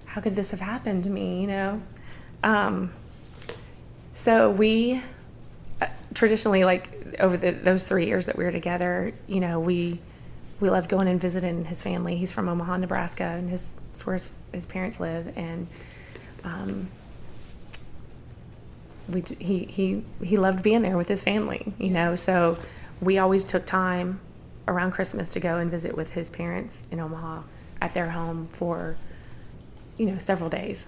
how could this have happened to me, So we traditionally, like over those 3 years that we were together, we loved going and visiting his family. He's from Omaha, Nebraska, and that's where his parents live. And he loved being there with his family, So we always took time around Christmas to go and visit with his parents in Omaha at their home for, several days.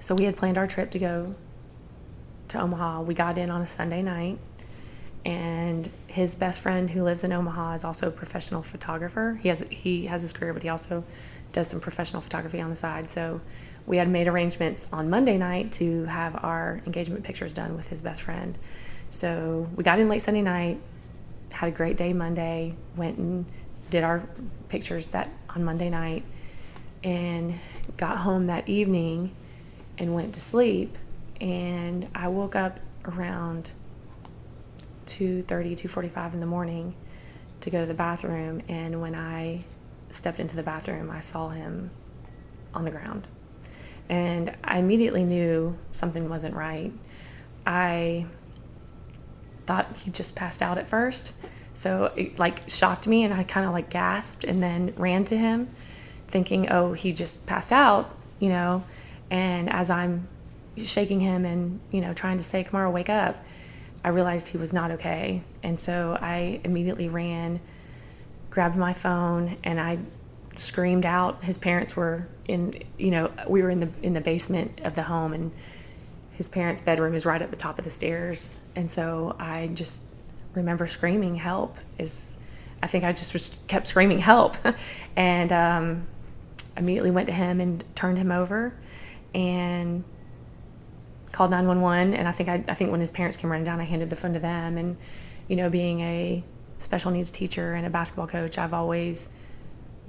So we had planned our trip to go to Omaha. We got in on a Sunday night, and his best friend who lives in Omaha is also a professional photographer. He has his career, but he also does some professional photography on the side. So we had made arrangements on Monday night to have our engagement pictures done with his best friend. So we got in late Sunday night, had a great day Monday, went and did our pictures on Monday night, and got home that evening and went to sleep, and I woke up around 2:30, 2:45 in the morning to go to the bathroom, and when I stepped into the bathroom, I saw him on the ground. And I immediately knew something wasn't right. I thought he just passed out at first, so it like shocked me, and I kind of like gasped and then ran to him thinking, oh, he just passed out, and as I'm shaking him and trying to say, Kamara, wake up, I realized he was not okay. And so I immediately ran, grabbed my phone, and I screamed out. His parents were we were in the basement of the home, and his parents' bedroom is right at the top of the stairs. And so I just remember screaming help. I think I just kept screaming help. And immediately went to him and turned him over and called 911. And I think when his parents came running down, I handed the phone to them. And being a special needs teacher and a basketball coach, I've always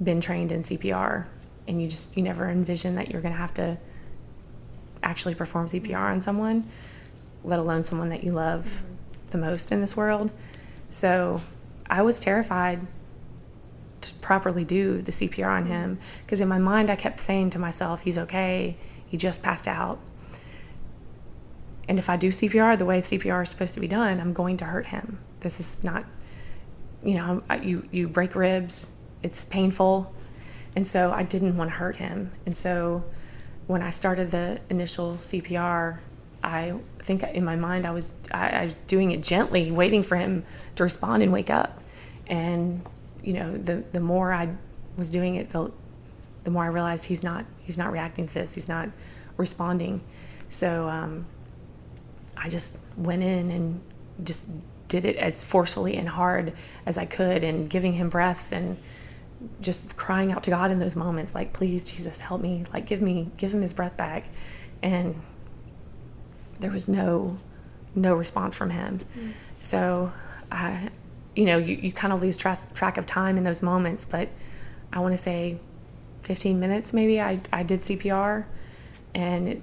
been trained in CPR, and you never envision that you're going to have to actually perform CPR on someone, let alone someone that you love the most in this world. So I was terrified to properly do the CPR on him, because in my mind I kept saying to myself, he's okay, he just passed out. And if I do CPR the way CPR is supposed to be done, I'm going to hurt him. This is not, you break ribs, it's painful. And so I didn't want to hurt him. And so when I started the initial CPR, I think in my mind I was doing it gently, waiting for him to respond and wake up. And the more I was doing it, the more I realized he's not reacting to this. He's not responding. So I just went in and just did it as forcefully and hard as I could, and giving him breaths and just crying out to God in those moments, like, please, Jesus, help me, like, give him his breath back. And there was no response from him. So you kind of lose track of time in those moments, but I want to say 15 minutes maybe I did CPR. And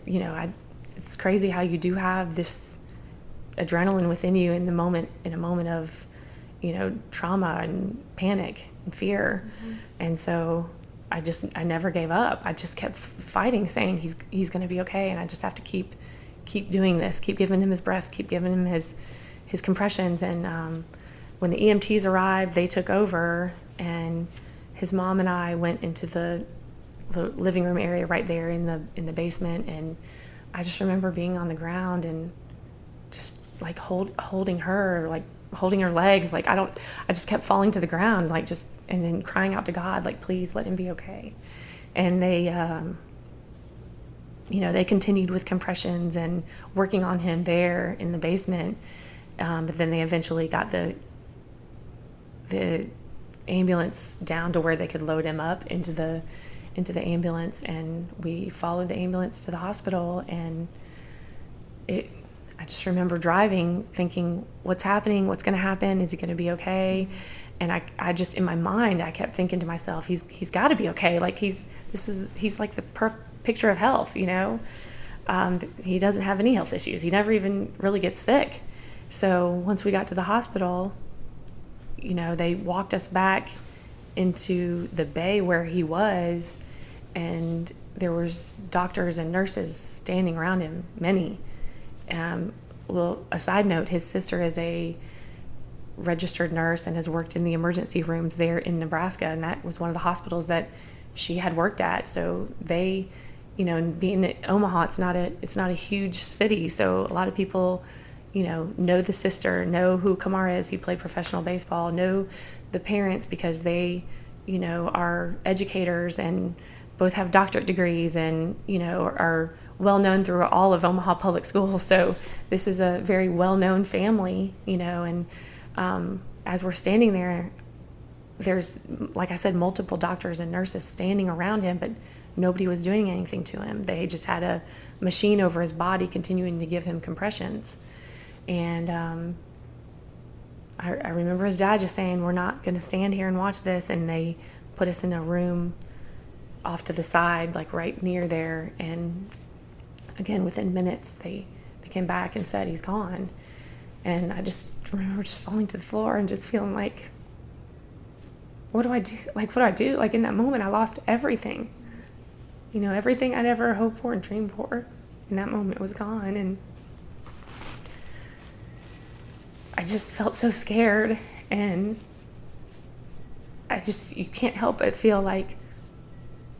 it's crazy how you do have this adrenaline within you in a moment of trauma and panic and fear. And so I never gave up. I just kept fighting, saying he's going to be okay, and I just have to keep doing this, keep giving him his breaths, keep giving him his compressions. And when the EMTs arrived, they took over, and his mom and I went into the living room area right there in the basement. And I just remember being on the ground and just like holding her, like holding her legs, like I just kept falling to the ground, like and then crying out to God, like, please let him be okay. And they they continued with compressions and working on him there in the basement, but then they eventually got the ambulance down to where they could load him up into the ambulance, and we followed the ambulance to the hospital. And I just remember driving thinking, what's happening? What's going to happen? Is he going to be okay? And I just, in my mind, I kept thinking to myself, he's got to be okay. Like he's like the picture of health, He doesn't have any health issues. He never even really gets sick. So once we got to the hospital, they walked us back into the bay where he was, and there was doctors and nurses standing around him, many. A side note, his sister is a registered nurse and has worked in the emergency rooms there in Nebraska, and that was one of the hospitals that she had worked at. So they, being at Omaha, it's not a huge city, so a lot of people, know the sister, know who Kamara is. He played professional baseball, know the parents because they, are educators and both have doctorate degrees and, are well known through all of Omaha public schools. So this is a very well known family, and as we're standing there, there's, like I said, multiple doctors and nurses standing around him, but nobody was doing anything to him. They just had a machine over his body continuing to give him compressions. And I remember his dad just saying, we're not going to stand here and watch this. And they put us in a room off to the side, like right near there. And again, within minutes, they came back and said he's gone. And I just remember just falling to the floor and just feeling like, what do I do? Like, what do I do? Like, in that moment, I lost everything. You know, everything I'd ever hoped for and dreamed for in that moment was gone. And I just felt so scared. And you can't help but feel like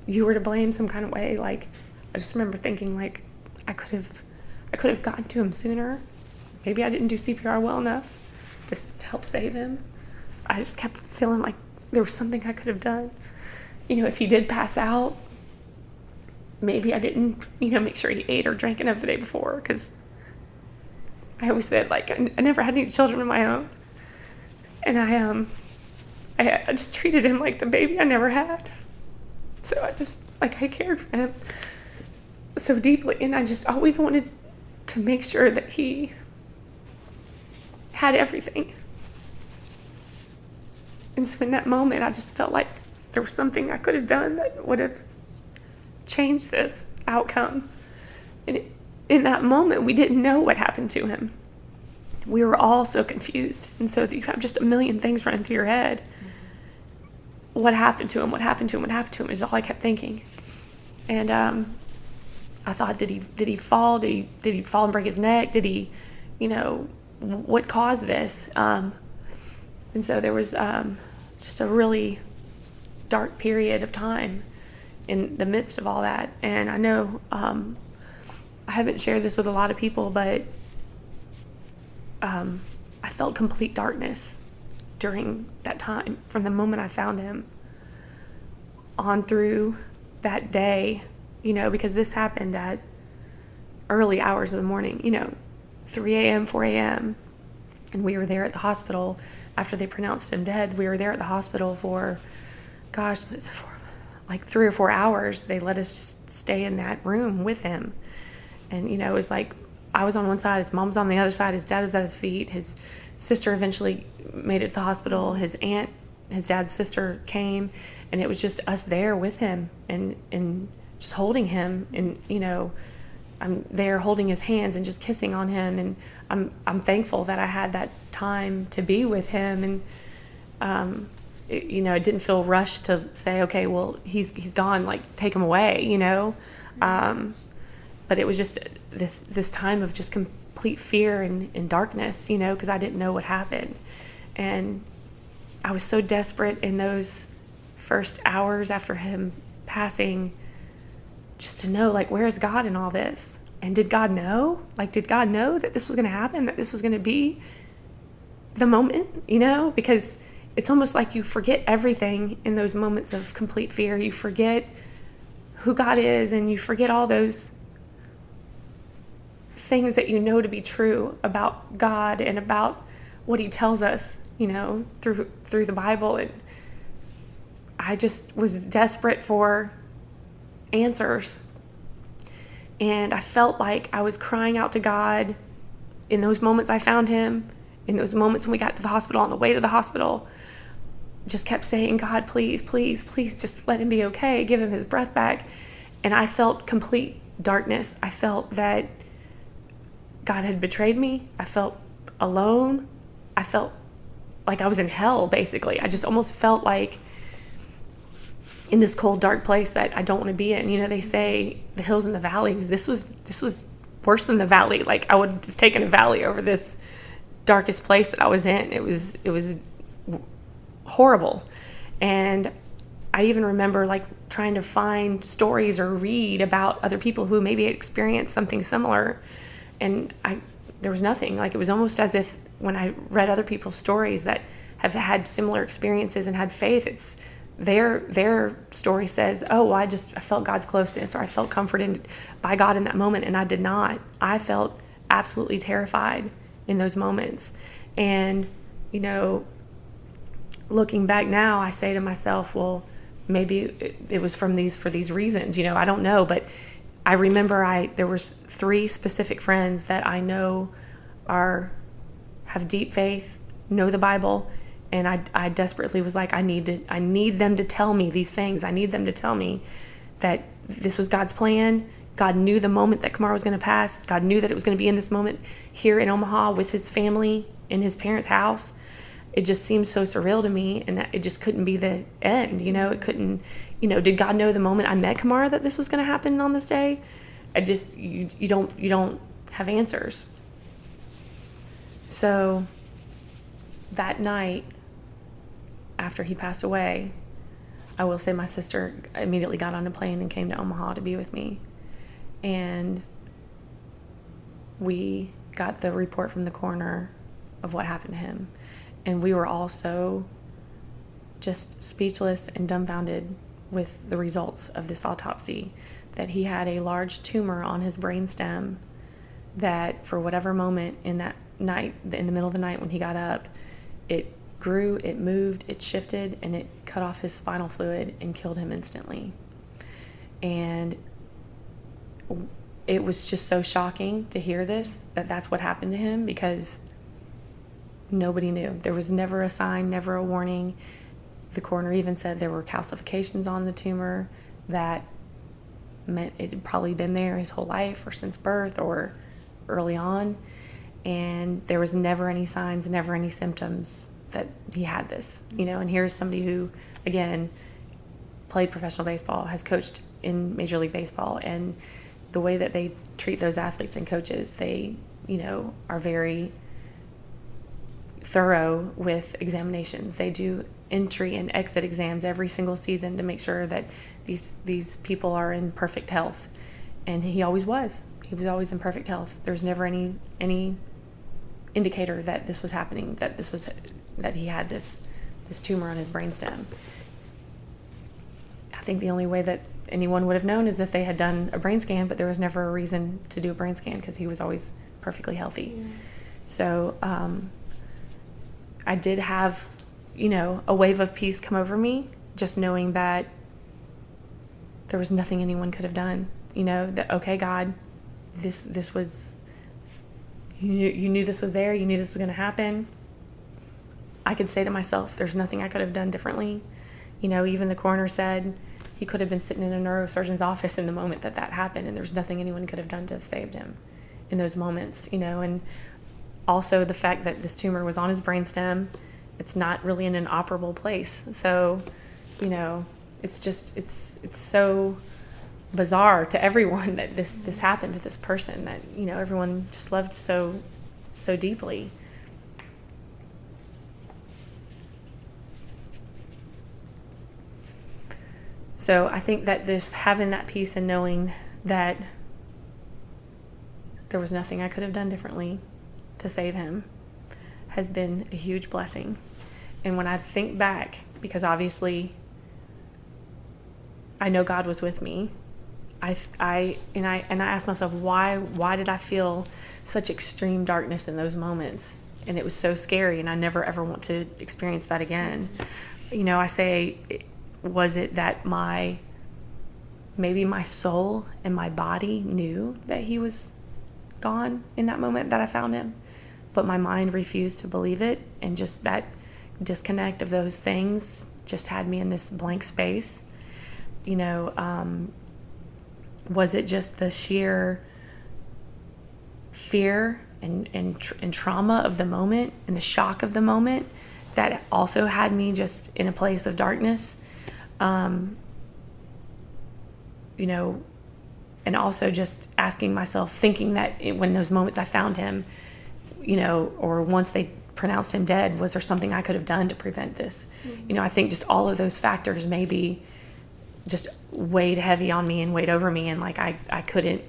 you were to blame some kind of way. Like, I just remember thinking, like, I could have gotten to him sooner. Maybe I didn't do CPR well enough just to help save him. I just kept feeling like there was something I could have done. You know, if he did pass out, maybe I didn't, make sure he ate or drank enough the day before, because I always said, like, I never had any children of my own. And I just treated him like the baby I never had. So I cared for him so deeply. And I just always wanted to make sure that he had everything. And so in that moment, I just felt like there was something I could have done that would have changed this outcome. And in that moment, we didn't know what happened to him. We were all so confused. And so you have just a million things running through your head. What happened to him? What happened to him? What happened to him is all I kept thinking. And I thought, did he fall? Did he fall and break his neck? Did he, what caused this? And so there was just a really dark period of time in the midst of all that. And I know I haven't shared this with a lot of people, but I felt complete darkness during that time, from the moment I found him on through that day, because this happened at early hours of the morning, 3 a.m., 4 a.m. And we were there at the hospital after they pronounced him dead. We were there at the hospital for, like 3 or 4 hours. They let us just stay in that room with him. And, it was like I was on one side, his mom was on the other side, his dad was at his feet, his sister eventually made it to the hospital, his aunt, his dad's sister came, and it was just us there with him and just holding him. And, I'm there holding his hands and just kissing on him. And I'm thankful that I had that time to be with him. And, it didn't feel rushed to say, okay, well, he's gone, like, take him away, but it was just this time of just complete fear and darkness, because I didn't know what happened. And I was so desperate in those first hours after him passing, just to know, like, where is God in all this? And did God know? Like, did God know that this was going to happen, that this was going to be the moment, Because it's almost like you forget everything in those moments of complete fear. You forget who God is, and you forget all those things that to be true about God and about what he tells us, through the Bible. And I just was desperate for answers. And I felt like I was crying out to God in those moments I found him, in those moments when we got to the hospital, on the way to the hospital. Just kept saying, God, please, please, please, just let him be okay. Give him his breath back. And I felt complete darkness. I felt that God had betrayed me. I felt alone. I felt like I was in hell, basically. I just almost felt like in this cold, dark place that I don't want to be in. They say the hills and the valleys. This was worse than the valley. Like, I would have taken a valley over this darkest place that I was in. It was horrible. And I even remember, like, trying to find stories or read about other people who maybe experienced something similar. And there was nothing. Like, it was almost as if when I read other people's stories that have had similar experiences and had faith, it's their story says, oh, well, I felt God's closeness, or I felt comforted by God in that moment. And I did not. I felt absolutely terrified in those moments. And, looking back now, I say to myself, well, maybe it was for these reasons, I don't know. But I remember there was 3 specific friends that I know have deep faith, know the Bible, and I desperately was like, I need them to tell me these things. I need them to tell me that this was God's plan. God knew the moment that Kamar was going to pass. God knew that it was going to be in this moment here in Omaha with his family in his parents' house. It just seemed so surreal to me, and that it just couldn't be the end. It couldn't, did God know the moment I met Kamar that this was going to happen on this day? You don't have answers. So that night after he passed away, I will say my sister immediately got on a plane and came to Omaha to be with me. And we got the report from the coroner of what happened to him. And we were all so just speechless and dumbfounded with the results of this autopsy, that he had a large tumor on his brainstem that for whatever moment in that night, in the middle of the night when he got up, it grew, it moved, it shifted, and it cut off his spinal fluid and killed him instantly. And it was just so shocking to hear this, that that's what happened to him, because nobody knew. There was never a sign, never a warning. The coroner even said there were calcifications on the tumor that meant it had probably been there his whole life or since birth or early on. And there was never any signs, never any symptoms that he had this, and here's somebody who, again, played professional baseball, has coached in Major League Baseball, and the way that they treat those athletes and coaches, they, are very thorough with examinations. They do entry and exit exams every single season to make sure that these people are in perfect health. And he always was. He was always in perfect health. There's never any indicator that this was happening, that he had this tumor on his brainstem. I think the only way that anyone would have known is if they had done a brain scan, but there was never a reason to do a brain scan because he was always perfectly healthy. Yeah. So I did have, a wave of peace come over me, just knowing that there was nothing anyone could have done. That, okay, God, this was, you knew this was there, you knew this was going to happen. I could say to myself, there's nothing I could have done differently. Even the coroner said he could have been sitting in a neurosurgeon's office in the moment that happened, and there's nothing anyone could have done to have saved him in those moments, and also the fact that this tumor was on his brainstem. It's not really in an operable place. So, it's so bizarre to everyone that this happened to this person that, everyone just loved so deeply. So I think that having that peace and knowing that there was nothing I could have done differently to save him has been a huge blessing. And when I think back, because obviously I know God was with me, I asked myself, why did I feel such extreme darkness in those moments? And it was so scary, and I never ever want to experience that again. I say, was it that maybe my soul and my body knew that he was gone in that moment that I found him, but my mind refused to believe it, and just that disconnect of those things just had me in this blank space. Was it just the sheer fear and trauma of the moment and the shock of the moment that also had me just in a place of darkness? And also just asking myself, thinking that when those moments I found him, or once they pronounced him dead, was there something I could have done to prevent this? Mm-hmm. I think just all of those factors maybe just weighed heavy on me and weighed over me, and like I couldn't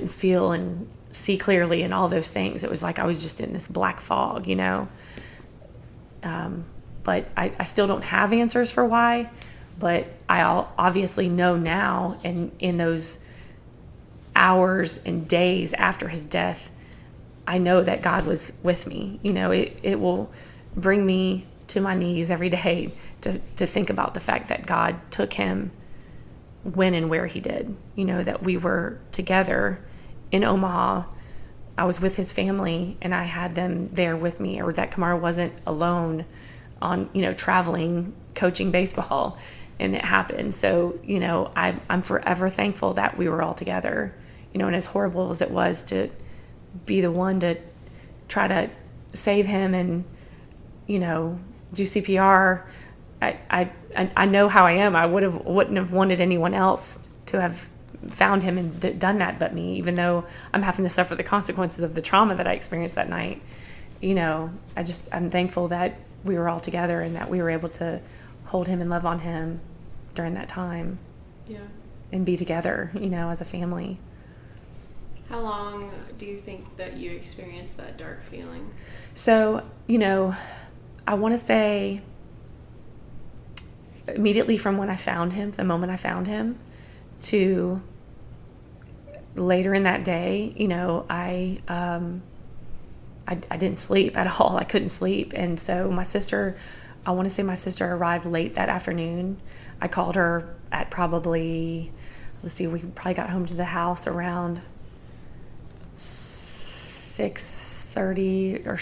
feel and see clearly and all those things. It was like I was just in this black fog, but I still don't have answers for why, but I obviously know now, and in those hours and days after his death, I know that God was with me. It will bring me to my knees every day to think about the fact that God took him when and where he did. That we were together in Omaha. I was with his family, and I had them there with me, or that Kamar wasn't alone on, traveling, coaching baseball. and it happened. So, I'm forever thankful that we were all together, and as horrible as it was to be the one to try to save him and, do CPR, I know how I am. I wouldn't have wanted anyone else to have found him and done that but me, even though I'm having to suffer the consequences of the trauma that I experienced that night. I'm thankful that we were all together and that we were able to hold him and love on him during that time. Yeah. And be together, as a family. How long do you think that you experienced that dark feeling? So, I want to say immediately from when I found him, the moment I found him, to later in that day, I didn't sleep at all. I couldn't sleep. And so I want to say my sister arrived late that afternoon. I called her at probably, we probably got home to the house around 6:30 or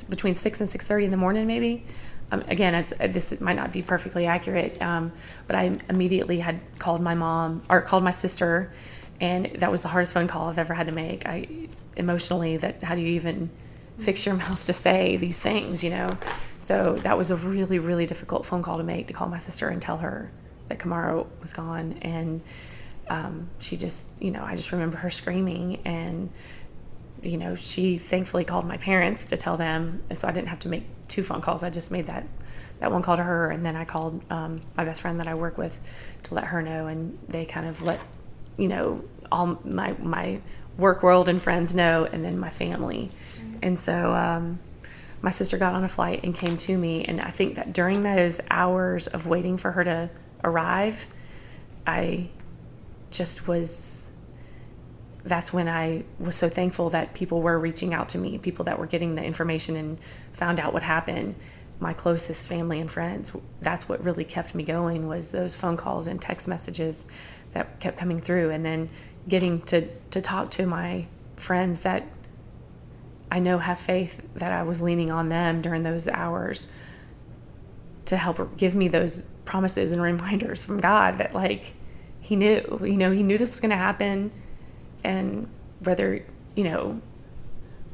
between 6 and 6:30 in the morning, maybe. Again, this might not be perfectly accurate, but I immediately had called my mom or called my sister, and that was the hardest phone call I've ever had to make. Emotionally, how do you even fix your mouth to say these things, So that was a really, really difficult phone call to make, to call my sister and tell her that Kamara was gone. And she just, I just remember her screaming, and she thankfully called my parents to tell them, so I didn't have to make 2 phone calls. I just made that one call to her, and then I called my best friend that I work with to let her know, and they kind of let all my work world and friends know, and then my family. And so my sister got on a flight and came to me, and I think that during those hours of waiting for her to arrive, that's when I was so thankful that people were reaching out to me, people that were getting the information and found out what happened. My closest family and friends, that's what really kept me going, was those phone calls and text messages that kept coming through, and then getting to talk to my friends that I know have faith, that I was leaning on them during those hours to help give me those promises and reminders from God that he knew, he knew this was going to happen. And whether you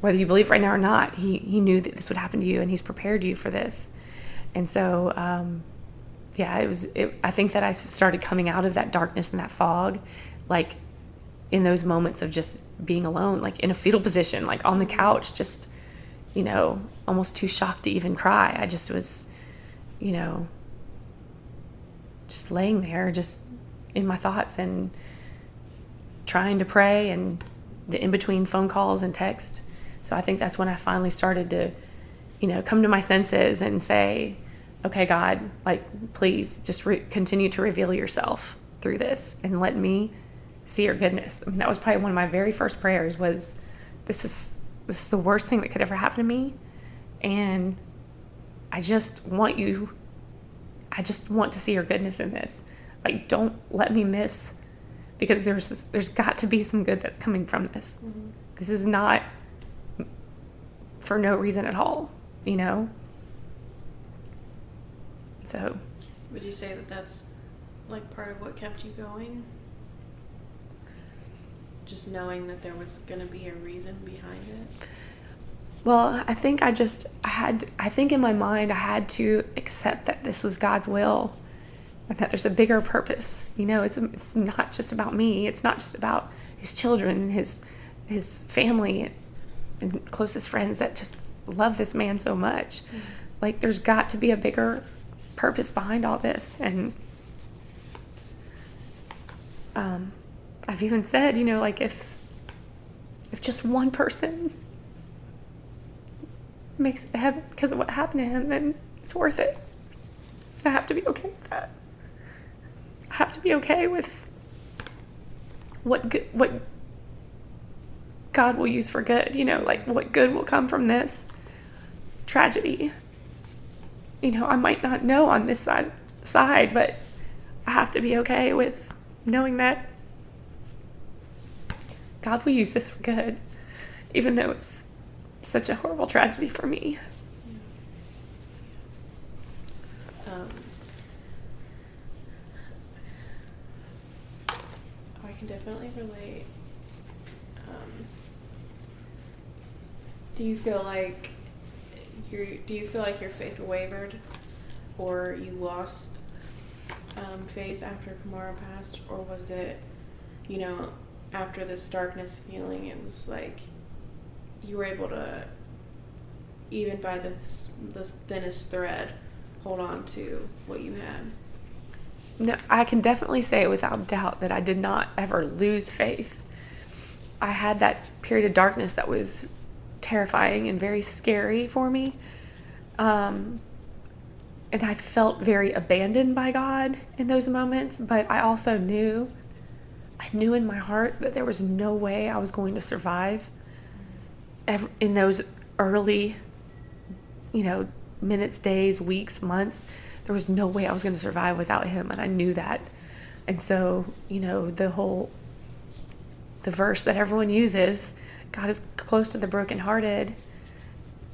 believe right now or not, he knew that this would happen to you, and he's prepared you for this. And so, I think that I started coming out of that darkness and that fog, in those moments of just being alone, in a fetal position, on the couch, just, almost too shocked to even cry. I just was, just laying there, just in my thoughts and trying to pray, and the in-between phone calls and text. So I think that's when I finally started to, come to my senses and say, okay, God, please just continue to reveal yourself through this and let me see your goodness. I mean, that was probably one of my very first prayers, was this is the worst thing that could ever happen to me. And I just want to see your goodness in this. Don't let me miss, because there's got to be some good that's coming from this. Mm-hmm. This is not for no reason at all, So. Would you say that that's part of what kept you going? Just knowing that there was going to be a reason behind it? Well, I think I think in my mind I had to accept that this was God's will, and that there's a bigger purpose. It's not just about me. It's not just about his children and his family and closest friends that just love this man so much. Mm-hmm. There's got to be a bigger purpose behind all this. And I've even said, if just one person makes it to heaven because of what happened to him, then it's worth it. I have to be okay with that. I have to be okay with what God will use for good, what good will come from this tragedy. I might not know on this side, but I have to be okay with knowing that God will use this for good, even though it's such a horrible tragedy for me. can definitely relate. Do you feel like your faith wavered, or you lost faith after Kamara passed, or was it, after this darkness feeling, it was like you were able to, even by the thinnest thread, hold on to what you had? No, I can definitely say without doubt that I did not ever lose faith. I had that period of darkness that was terrifying and very scary for me. And I felt very abandoned by God in those moments, but I also knew in my heart that there was no way I was going to survive in those early, minutes, days, weeks, months. There was no way I was going to survive without him, and I knew that. And so, the verse that everyone uses, God is close to the brokenhearted,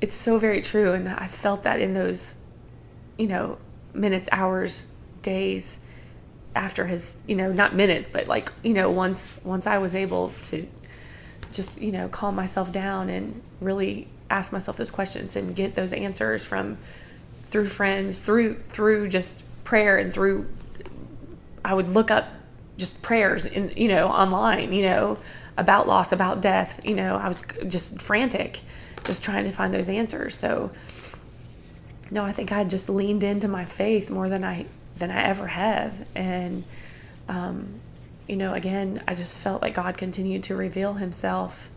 it's so very true. And I felt that in those, minutes, hours, days after his, not minutes, but once I was able to just, calm myself down and really ask myself those questions and get those answers through friends, through just prayer, and through, I would look up just prayers online, about loss, about death. I was just frantic, just trying to find those answers. So no, I think I just leaned into my faith more than I ever have. And, again, I just felt like God continued to reveal himself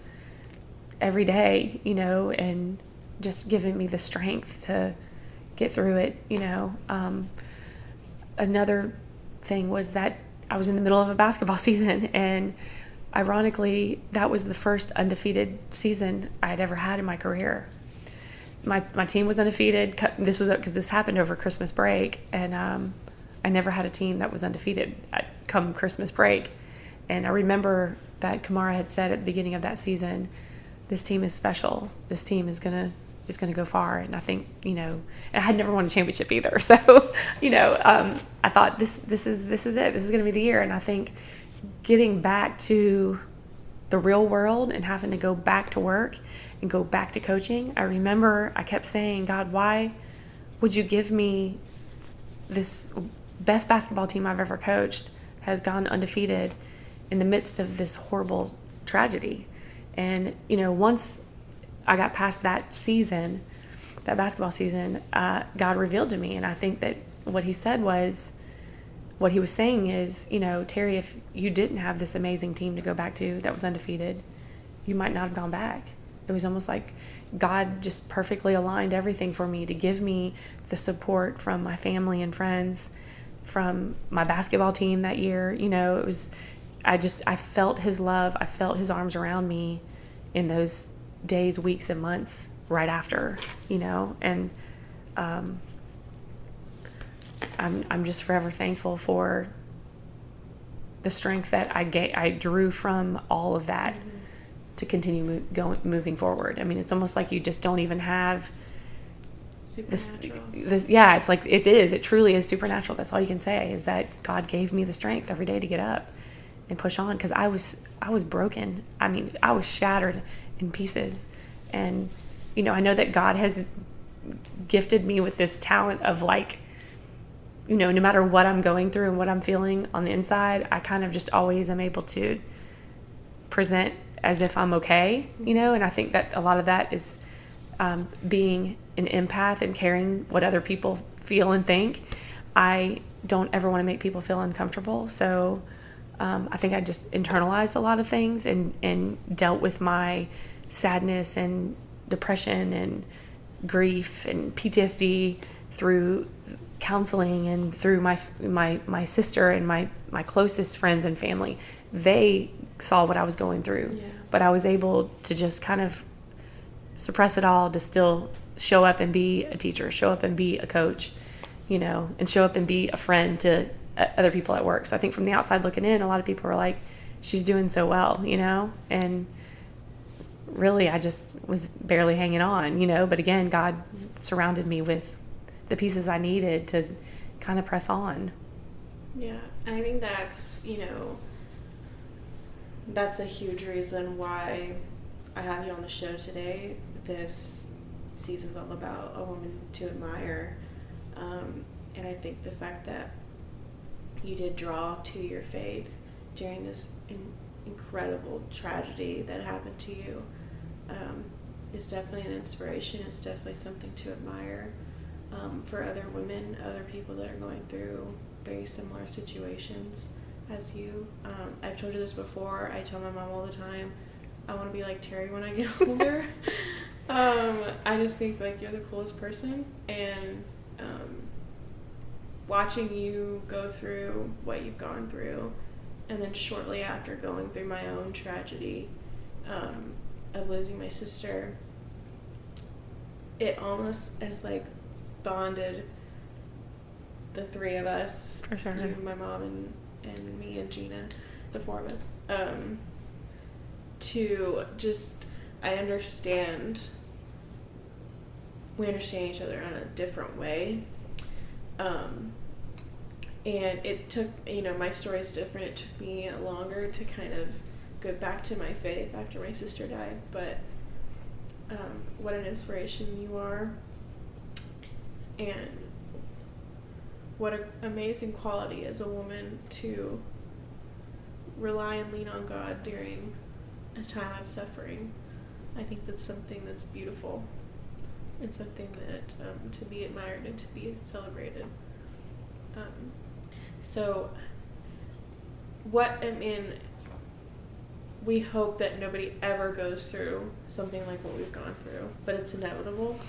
every day, and just giving me the strength to get through it. Another thing was that I was in the middle of a basketball season, and ironically, that was the first undefeated season I had ever had in my career. My team was undefeated. This was because this happened over Christmas break, and I never had a team that was undefeated come Christmas break. And I remember that Kamara had said at the beginning of that season, "This team is special. This team is gonna go far." And I think, and I had never won a championship either. So, I thought this is it. This is gonna be the year. And I think getting back to the real world and having to go back to work and go back to coaching, I remember I kept saying, "God, why would you give me this best basketball team I've ever coached has gone undefeated in the midst of this horrible tragedy?" And, once I got past that season, that basketball season, God revealed to me. And I think that what he he was saying is, Terri, if you didn't have this amazing team to go back to that was undefeated, you might not have gone back. It was almost like God just perfectly aligned everything for me to give me the support from my family and friends, from my basketball team that year. It was, I felt his love. I felt his arms around me in those days, weeks, and months right after, and I'm just forever thankful for the strength that I drew from all of that to continue moving forward. I mean, it's almost like you just don't even have this. Yeah, it's like it truly is supernatural. That's all you can say, is that God gave me the strength every day to get up and push on, because I was broken. I mean, I was shattered in pieces. And, I know that God has gifted me with this talent of no matter what I'm going through and what I'm feeling on the inside, I kind of just always am able to present as if I'm okay, and I think that a lot of that is being an empath and caring what other people feel and think. I don't ever want to make people feel uncomfortable. So I think I just internalized a lot of things and dealt with my sadness and depression and grief and PTSD through counseling and through my sister and my closest friends and family. They saw what I was going through, but I was able to just kind of suppress it all to still show up and be a teacher, show up and be a coach, and show up and be a friend to other people at work. So I think from the outside looking in, a lot of people were like, "She's doing so well," and really I just was barely hanging on, but again, God surrounded me with the pieces I needed to kind of press on. Yeah, I think that's, that's a huge reason why I have you on the show today. This season's all about a woman to admire. And I think the fact that you did draw to your faith during this incredible tragedy that happened to you is definitely an inspiration. It's definitely something to admire for other women, other people that are going through very similar situations as you. I've told you this before. I tell my mom all the time, I want to be like Terri when I get older. I just think like you're the coolest person, and watching you go through what you've gone through, and then shortly after going through my own tragedy of losing my sister, it almost has like bonded the three of us, For sure. you, my mom, and me and Gina, the four of us, to just, we understand each other in a different way. And it took, my story's different. It took me longer to kind of go back to my faith after my sister died, but what an inspiration you are, and what an amazing quality as a woman to rely and lean on God during a time of suffering. I think that's something that's beautiful. It's something that to be admired and to be celebrated. We hope that nobody ever goes through something like what we've gone through, but it's inevitable,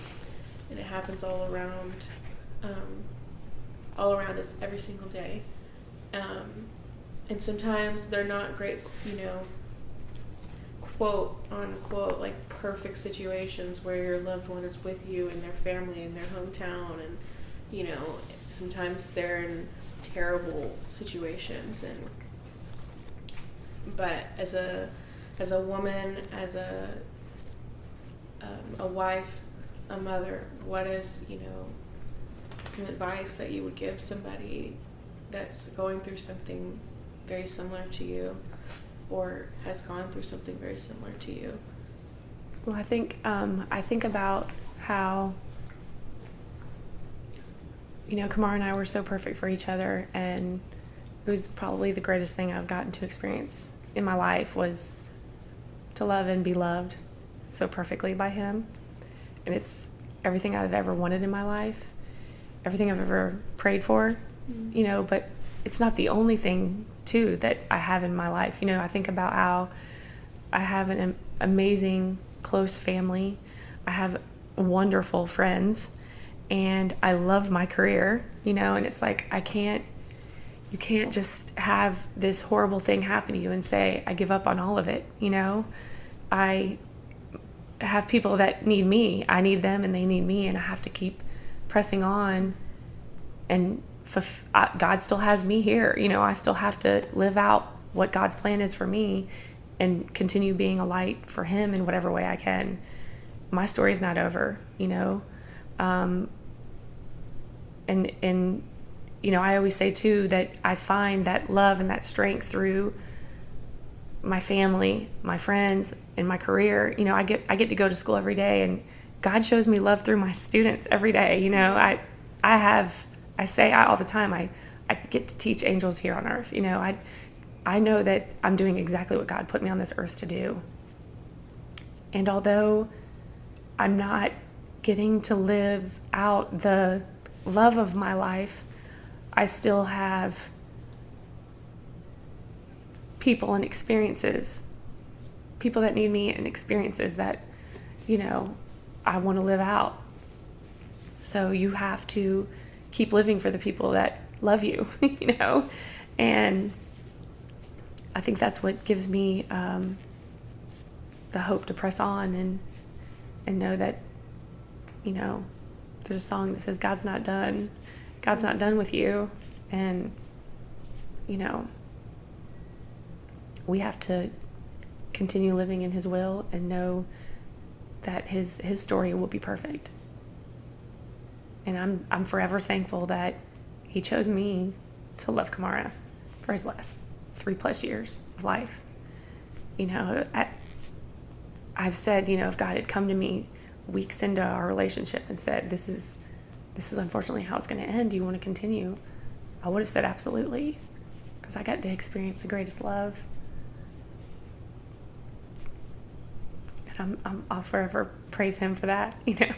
and it happens all around us every single day. And sometimes they're not great, quote unquote, like perfect situations where your loved one is with you and their family in their hometown, and sometimes they're in terrible situations, but as a woman, as a wife, a mother, what is some advice that you would give somebody that's going through something very similar to you, or has gone through something very similar to you? Well, I think about how Kamara and I were so perfect for each other, and it was probably the greatest thing I've gotten to experience in my life, was to love and be loved so perfectly by him. And it's everything I've ever wanted in my life, everything I've ever prayed for, but it's not the only thing too that I have in my life. I think about how I have an amazing close family. I have wonderful friends, and I love my career, and it's like you can't just have this horrible thing happen to you and say, I give up on all of it. I have people that need me. I need them and they need me, and I have to keep pressing on, and God still has me here. I still have to live out what God's plan is for me and continue being a light for him in whatever way I can. My story's not over, and I always say too that I find that love and that strength through my family, my friends, and my career. I get to go to school every day, and God shows me love through my students every day. I say all the time, I get to teach angels here on earth. I know that I'm doing exactly what God put me on this earth to do. And although I'm not getting to live out the love of my life, I still have people and experiences, people that need me, and experiences that, I want to live out. So you have to keep living for the people that love you, and I think that's what gives me the hope to press on and know that, there's a song that says, God's not done with you. And, we have to continue living in his will and know that his story will be perfect. And I'm forever thankful that he chose me to love Kamara for his last 3+ years of life. You know, I've said, you know, if God had come to me weeks into our relationship and said, this is unfortunately how it's going to end, do you want to continue? I would have said absolutely, because I got to experience the greatest love. And I'll forever praise him for that, you know.